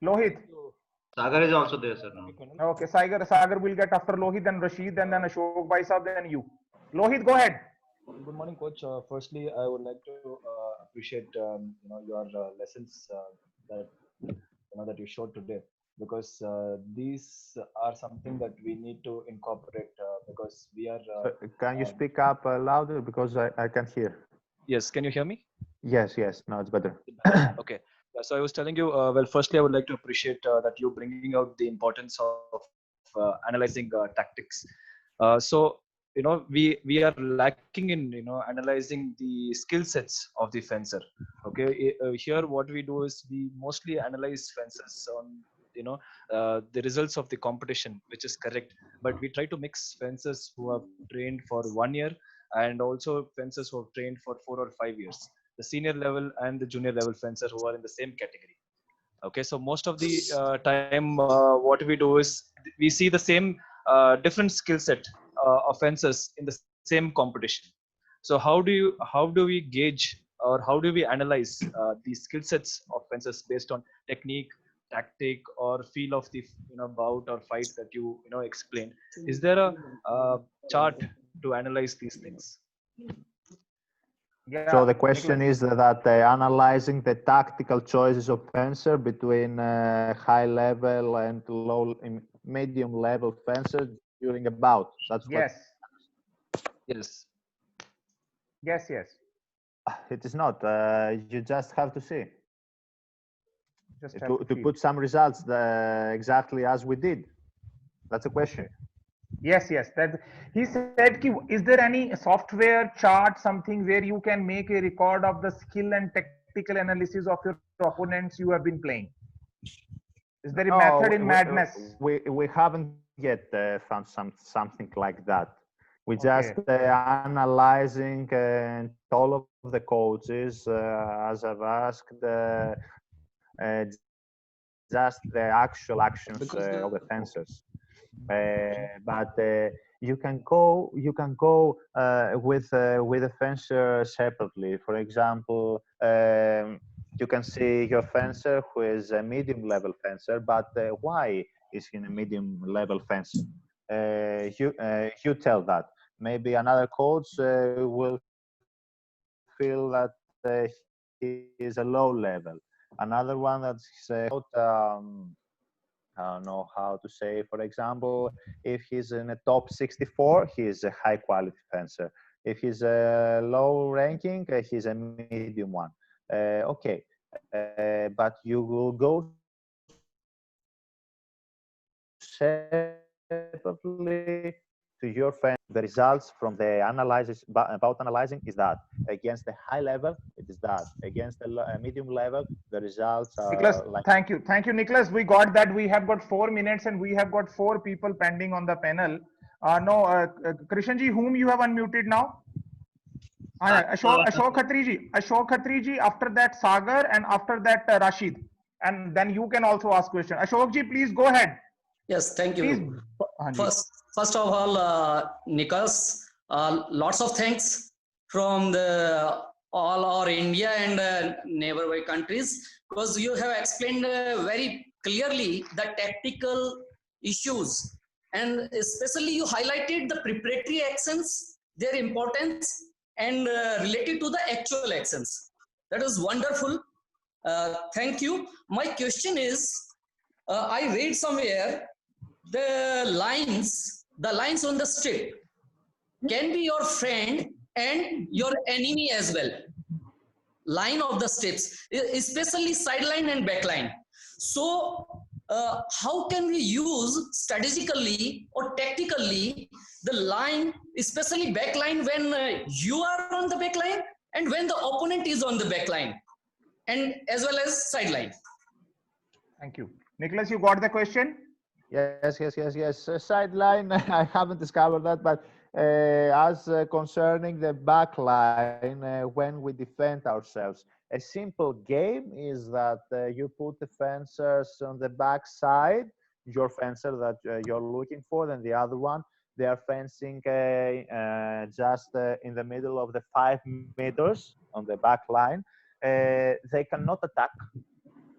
Lohit. Sagar is also there, sir. Now. Okay, Sagar will get after Lohit, then Rashid, and then Ashok Bhai Sahab, then you. Lohit, go ahead. Good morning, coach. Firstly, I would like to appreciate your lessons that you showed today, because these are something that we need to incorporate because we are. Can you speak up louder, because I can't hear? Yes, can you hear me? Yes, now it's better. Okay. So I was telling you, well, firstly, I would like to appreciate that you're bringing out the importance of analyzing tactics. So, we are lacking in, analyzing the skill sets of the fencer. Okay. Here, what we do is we mostly analyze fencers on, the results of the competition, which is correct. But we try to mix fencers who have trained for 1 year and also fencers who have trained for 4 or 5 years. The senior level and the junior level fencer who are in the same category. Okay, so most of the time, what we do is we see the same different skill set of fencers in the same competition. So how do we gauge, or how do we analyze the skill sets of fencers based on technique, tactic, or feel of the bout or fight that you explained? Is there a chart to analyze these things? Yeah, So the question is that analyzing the tactical choices of fencer between high level and medium level fencer during a bout. That's yes. Yes. Yes. It is not. You just have to see. Just to put some results exactly as we did. That's a question. Yes. That he said, is there any software chart, something where you can make a record of the skill and tactical analysis of your opponents you have been playing? Is there a method in Madness? We haven't yet found something like that. We just analyzing and all of the coaches, as I've asked, just the actual actions of the fencers. But you can go with a fencer separately. For example, you can see your fencer who is a medium level fencer, but why is he a medium level fencer? You tell that. Maybe another coach will feel that he is a low level. Another one that's I don't know how to say. For example, if he's in a top 64, he is a high quality fencer. If he's a low ranking, he's a medium one. Okay, but you will go separately to your fence. The results from the analysis about analyzing is that against the high level, it is that against the medium level, the results are Nicholas, like. thank you, Nicholas. We got that. We have got 4 minutes, and we have got 4 people pending on the panel. Krishanji, whom you have unmuted now? Ashok Khatriji. After that, Sagar, and after that, Rashid. And then you can also ask question. Ashokji, please go ahead. Yes, thank you. First of all, Nicholas, lots of thanks from all our India and neighborhood countries, because you have explained very clearly the tactical issues, and especially you highlighted the preparatory actions, their importance, and related to the actual actions. That is wonderful. Thank you. My question is, I read somewhere the lines on the strip can be your friend and your enemy as well. Line of the strips, especially sideline and backline. So how can we use strategically or tactically the line, especially back line, when you are on the back line and when the opponent is on the back line, and as well as sideline. Thank you. Nicholas, you got the question? Yes. Sideline, I haven't discovered that, but as concerning the back line, when we defend ourselves, a simple game is that you put the fencers on the back side, your fencer that you're looking for, then the other one, they are fencing just in the middle of the 5 meters on the back line. They cannot attack.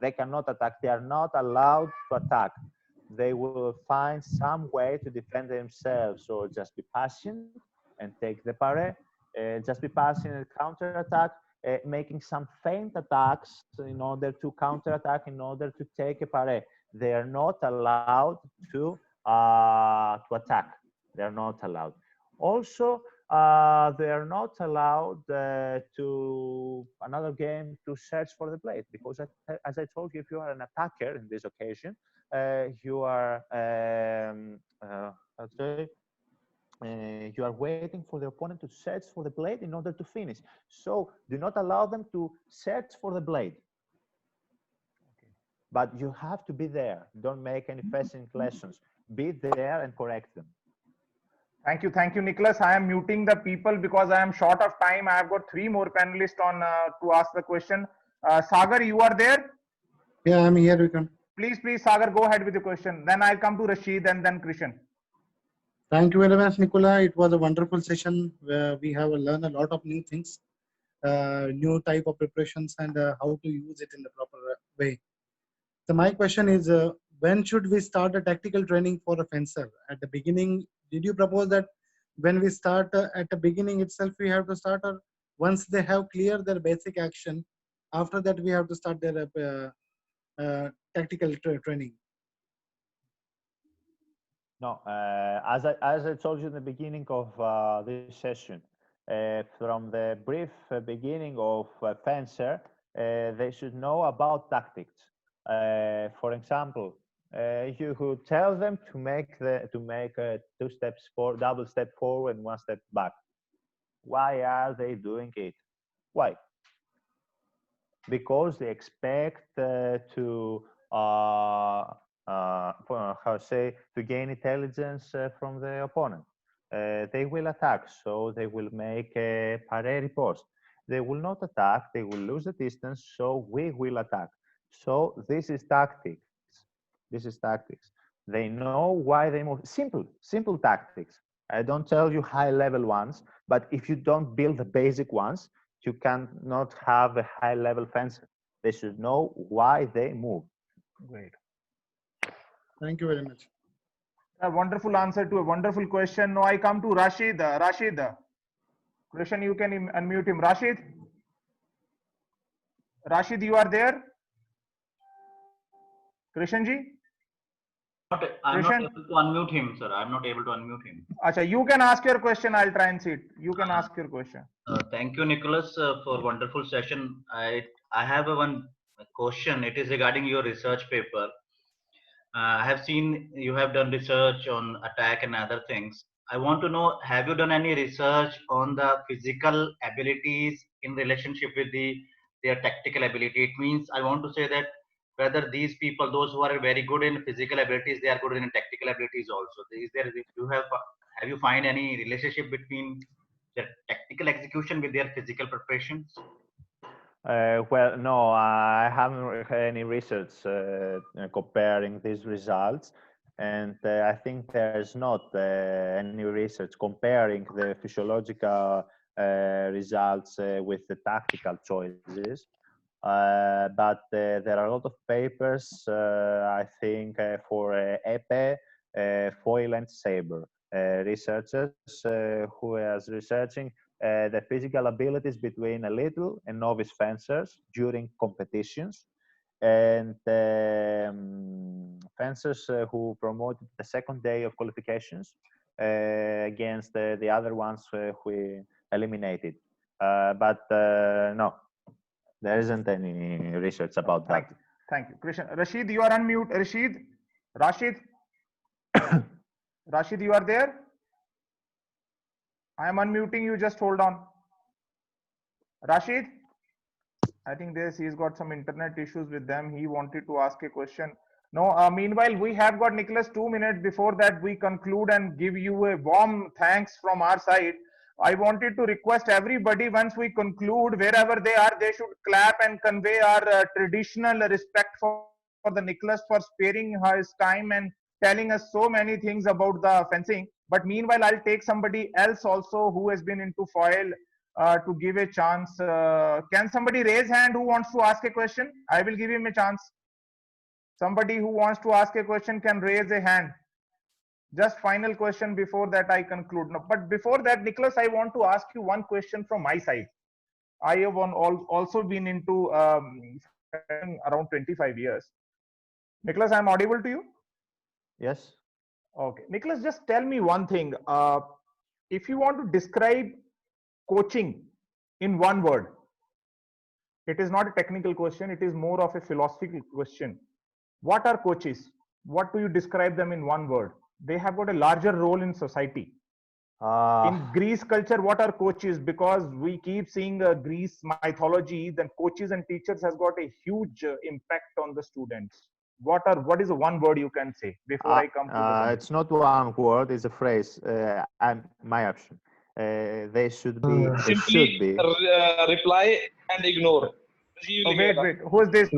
They cannot attack. They are not allowed to attack. They will find some way to defend themselves. So just be patient and take the paré. Just be patient and counter-attack, making some feint attacks in order to counter-attack, in order to take a paré. They are not allowed to attack. They are not allowed. Also, they are not allowed to another game to search for the blade, because as I told you, if you are an attacker in this occasion, you are you are waiting for the opponent to search for the blade in order to finish. So do not allow them to search for the blade. But you have to be there. Don't make any fencing lessons. Be there and correct them. Thank you, Nicholas. I am muting the people because I am short of time. I have got 3 more panelists on to ask the question. Sagar, you are there? Yeah, I'm here. We can. Please, Sagar, go ahead with the question. Then I'll come to Rashid and then Krishan. Thank you very much, Nicola. It was a wonderful session where we have learned a lot of new things, new type of preparations, and how to use it in the proper way. So my question is, when should we start a tactical training for a fencer? At the beginning, did you propose that when we start at the beginning itself, we have to start, or once they have cleared their basic action, after that we have to start their tactical training? No, as I told you in the beginning of this session, from the brief beginning of fencer, they should know about tactics. For example, you could tell them to make 2 steps forward, double step forward and 1 step back. Why are they doing it? Why? Because they expect to gain intelligence from the opponent. They will attack, so they will make a paré riposte. They will not attack, they will lose the distance, so we will attack. So this is tactics. This is tactics. They know why they move. Simple tactics. I don't tell you high-level ones, but if you don't build the basic ones, you cannot have a high-level fencer. They should know why they move. Great. Thank you very much. A wonderful answer to a wonderful question. Now I come to Rashid. Krishan, you can unmute him. Rashid, you are there? Krishanji? I'm not able to unmute him, sir. I'm not able to unmute him. Acha, you can ask your question. I'll try and see it. You can ask your question. Thank you, Nicholas, for wonderful session. I have one question. It is regarding your research paper. I have seen you have done research on attack and other things. I want to know, have you done any research on the physical abilities in relationship with their tactical ability? It means I want to say that whether these people, those who are very good in physical abilities, they are good in tactical abilities also. Have you find any relationship between their tactical execution with their physical preparations? Well, no, I haven't had any research comparing these results, and I think there's not any research comparing the physiological results with the tactical choices. But there are a lot of papers, I think, for épée, foil, and saber. Researchers who are researching the physical abilities between a little and novice fencers during competitions, and fencers who promoted the second day of qualifications against the other ones who eliminated. But no, there isn't any research about that. Thank you. Krishna. Rashid, you are unmute. Rashid, Rashid, you are there? I am unmuting you. Just hold on. Rashid, I think he's got some internet issues with them. He wanted to ask a question. No, meanwhile, we have got Nicholas 2 minutes before that we conclude and give you a warm thanks from our side. I wanted to request everybody once we conclude, wherever they are, they should clap and convey our traditional respect for the Nicholas for sparing his time and telling us so many things about the fencing. But meanwhile, I'll take somebody else also who has been into foil to give a chance. Can somebody raise hand who wants to ask a question? I will give him a chance. Somebody who wants to ask a question can raise a hand. Just final question before that I conclude. No, but before that, Nicholas, I want to ask you one question from my side. I have also been into around 25 years. Nicholas, I'm audible to you? Yes. Okay. Nicholas, just tell me one thing. If you want to describe coaching in one word, it is not a technical question, it is more of a philosophical question. What are coaches? What do you describe them in one word? They have got a larger role in society. In Greece culture, what are coaches? Because we keep seeing Greece mythology, then coaches and teachers has got a huge impact on the students. What is the one word you can say before I come to the it's not one word, it's a phrase. My option. They should be. Simply reply and ignore. Oh, wait. Who's this?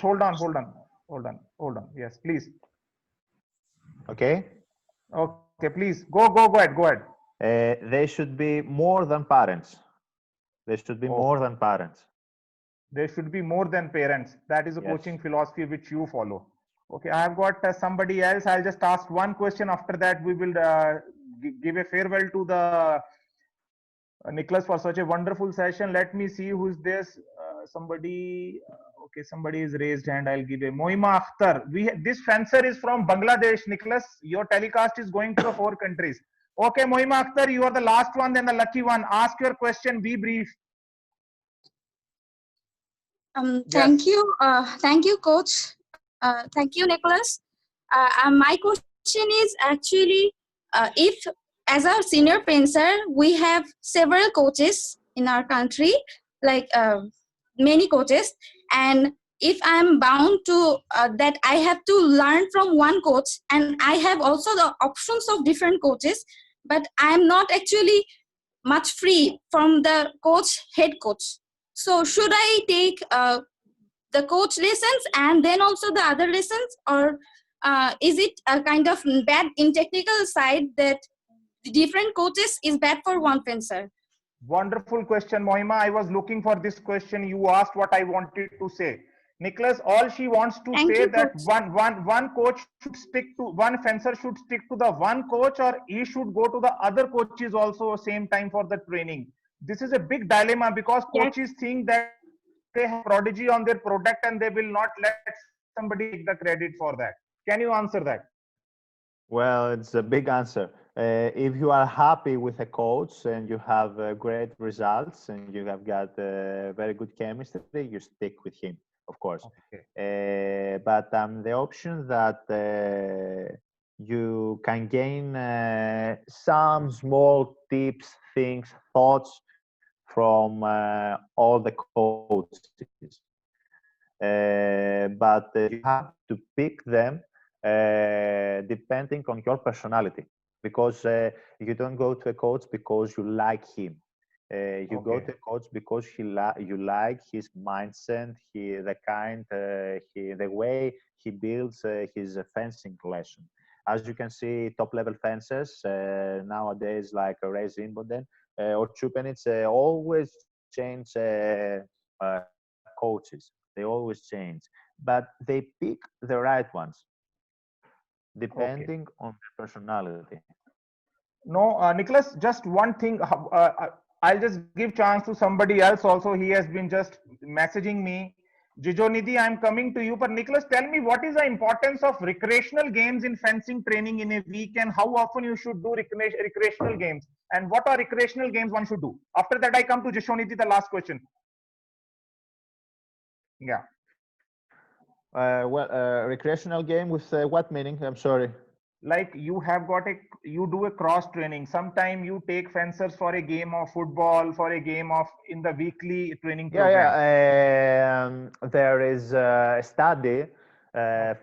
Hold on. Yes, please. Okay. Okay, please go ahead. They should be more than parents. They should be more than parents. They should be more than parents. That is a coaching philosophy which you follow. Okay, I have got somebody else. I'll just ask one question. After that, we will give a farewell to the Nicholas for such a wonderful session. Let me see who's this. Somebody. Okay, somebody is raised hand. I'll give a Moima Akhtar. This fencer is from Bangladesh. Nicholas, your telecast is going to the 4 countries. Okay, Moima Akhtar, you are the last one, then the lucky one. Ask your question. Be brief. Thank you, coach. Thank you, Nicholas. My question is actually, if as a senior fencer, we have several coaches in our country, like many coaches, and if I'm bound to that, I have to learn from one coach, and I have also the options of different coaches, but I'm not actually much free from the head coach. So should I take the coach lessons and then also the other lessons, or is it a kind of bad in technical side that different coaches is bad for one fencer? Wonderful question, Mohima. I was looking for this question. You asked what I wanted to say. Nicholas, all she wants to say that one coach should stick to one fencer should stick to the one coach, or he should go to the other coaches also same time for the training. This is a big dilemma because coaches think that they have prodigy on their product and they will not let somebody take the credit for that. Can you answer that? Well, it's a big answer. If you are happy with a coach and you have great results and you have got very good chemistry, you stick with him, of course. Okay. But the option that you can gain some small tips, things, thoughts from all the coaches. But you have to pick them depending on your personality, because you don't go to a coach because you like him. You go to a coach because you like his mindset, the way he builds his fencing lesson. As you can see, top-level fencers nowadays, like Ray Zimboden or Chupenitz, always change coaches. They always change, but they pick the right ones depending on their personality. No, Nicholas, just one thing. I'll just give chance to somebody else also. He has been just messaging me. Jijonidhi, I'm coming to you. But Nicholas, tell me, what is the importance of recreational games in fencing training in a week, and how often you should do recreational games, and what are recreational games one should do? After that, I come to Jijonidhi, the last question. Yeah. Recreational game with what meaning? I'm sorry. Like you do a cross training. Sometime you take fencers for a game of football, for a game of in the weekly training program. There is a study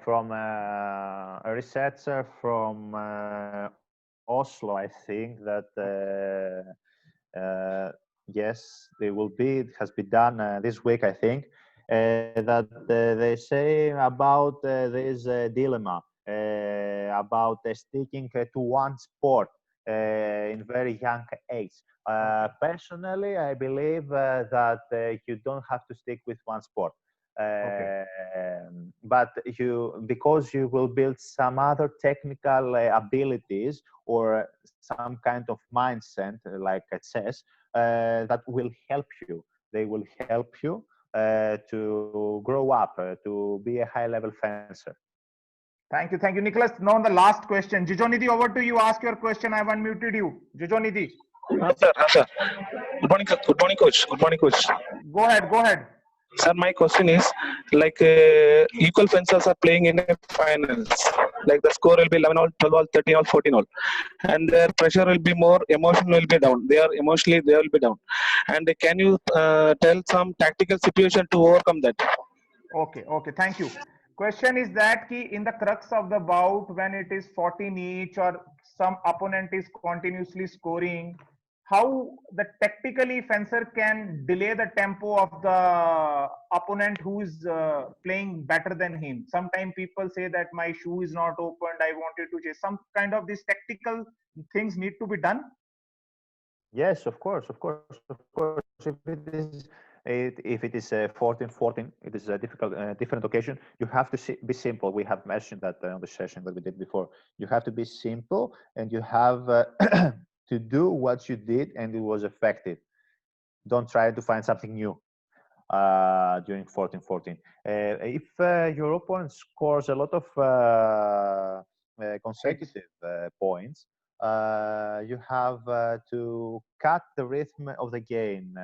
from a researcher from Oslo, I think, that yes, they will be. It has been done this week, I think. That they say about this dilemma about sticking to one sport in very young age. Personally, I believe that you don't have to stick with one sport. But because you will build some other technical abilities or some kind of mindset, like it says, that will help you. They will help you to grow up, to be a high-level fencer. Thank you, Nicholas. Now the last question. Jijonidhi, over to you. Ask your question. I've unmuted you. Jijonidhi. Sir. Good morning, coach. Good morning, coach. Go ahead. Sir, my question is, like equal fencers are playing in a finals. Like the score will be 11 all, 12 all, 13 all, 14 all, and their pressure will be more, emotion will be down. They will be down. And can you tell some tactical situation to overcome that? Okay. Thank you. Question is that in the crux of the bout, when it is 14 each or some opponent is continuously scoring, how the tactically fencer can delay the tempo of the opponent who is playing better than him. Sometimes people say that my shoe is not opened, I wanted to chase. Some kind of these tactical things need to be done. Yes, of course. If it is 14-14, it is a different occasion. You have to be simple. We have mentioned that on the session that we did before. You have to be simple, and you have to do what you did, and it was effective. Don't try to find something new during 14-14. If your opponent scores a lot of consecutive points, you have to cut the rhythm of the game,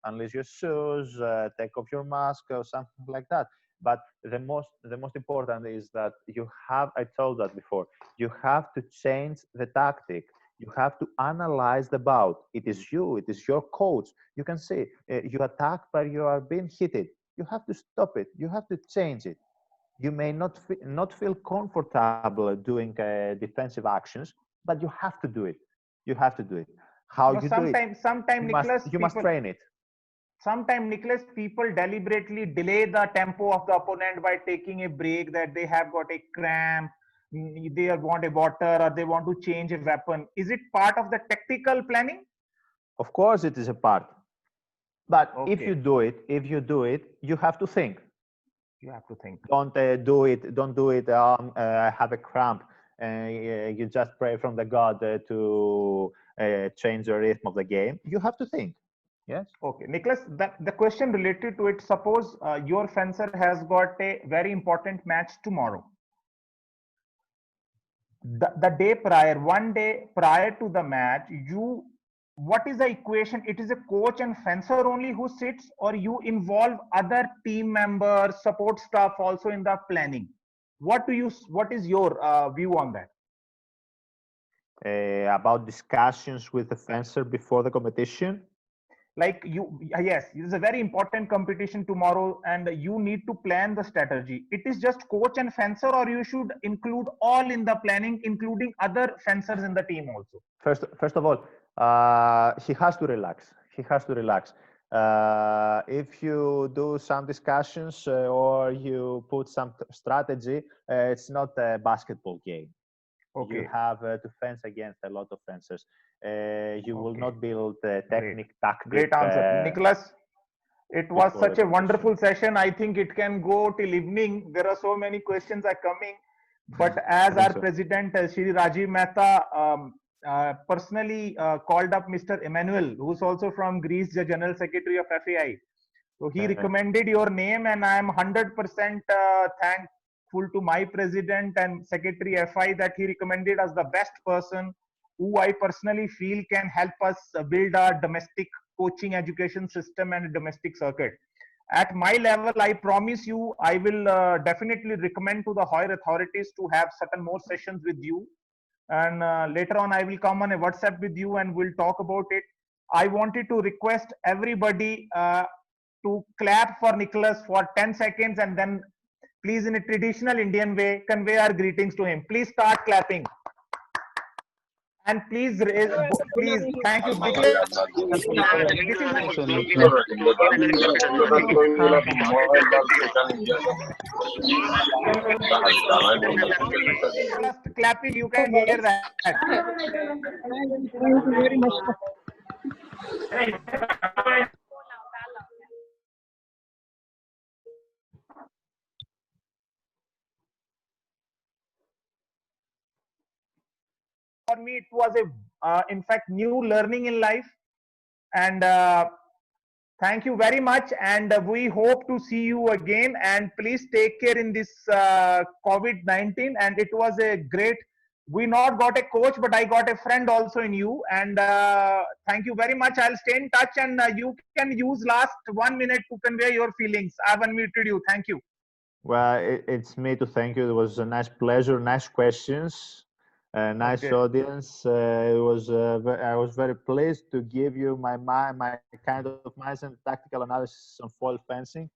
unless your shoes, take off your mask or something like that. But the most important is that you have, I told that before, you have to change the tactic. You have to analyze the bout. It is you, it is your coach. You can see you attack, but you are being hit. You have to stop it. You have to change it. You may not feel comfortable doing defensive actions, but you have to do it. You have to do it. How you do it? Sometimes, Nicholas, you must train it. Sometimes, Nicholas, people deliberately delay the tempo of the opponent by taking a break, that they have got a cramp, they want a water, or they want to change a weapon. Is it part of the tactical planning? Of course, it is a part. But if you do it, you have to think. You have to think. Don't do it. Don't do it. Have a cramp. You just pray from the God to change the rhythm of the game. You have to think. Yes. Okay, Nicholas. The question related to it. Suppose your fencer has got a very important match tomorrow. The day prior, 1 day prior to the match, what is the equation? It is a coach and fencer only who sits, or you involve other team members, support staff also in the planning? What is your view on that? About discussions with the fencer before the competition? Like yes, it is a very important competition tomorrow, and you need to plan the strategy. It is just coach and fencer, or you should include all in the planning, including other fencers in the team also? First of all, he has to relax. He has to relax. If you do some discussions or you put some strategy, it's not a basketball game. Okay. You have to fence against a lot of fencers. You will not build technique, tactic. Great answer, Nicholas. It was such a wonderful session. I think it can go till evening. There are so many questions are coming. But as our president, Shri Rajiv Mehta, personally called up Mr. Emmanuel, who's also from Greece, the General Secretary of FAI. So he recommended your name, and I am 100% thankful to my president and Secretary FI that he recommended as the best person who I personally feel can help us build our domestic coaching education system and domestic circuit. At my level, I promise you, I will definitely recommend to the higher authorities to have certain more sessions with you. And later on, I will come on a WhatsApp with you and we'll talk about it. I wanted to request everybody to clap for Nicholas for 10 seconds and then please in a traditional Indian way, convey our greetings to him. Please start clapping. And please, please, thank you, Nicholas. This is just clapping. You can hear that. Thank you very much. For me, it was in fact, new learning in life. And thank you very much. And we hope to see you again. And please take care in this COVID-19. And it was a great, we not got a coach, but I got a friend also in you. And thank you very much. I'll stay in touch and you can use last 1 minute to convey your feelings. I've unmuted you. Thank you. Well, it's me to thank you. It was a nice pleasure, nice questions. Nice Okay. audience. It was I was very pleased to give you my kind of mindset and tactical analysis on foil fencing,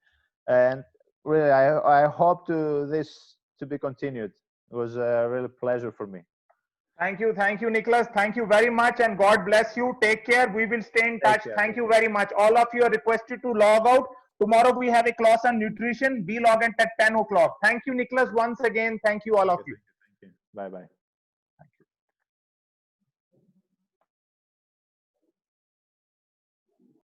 and really I hope this to be continued. It was a real pleasure for me. Thank you, Nicholas. Thank you very much, and God bless you. Take care. We will stay in touch. Thank you very much. All of you are requested to log out. Tomorrow we have a class on nutrition. Be logged in at 10 o'clock. Thank you, Nicholas, once again. Thank you, all of you. Bye bye.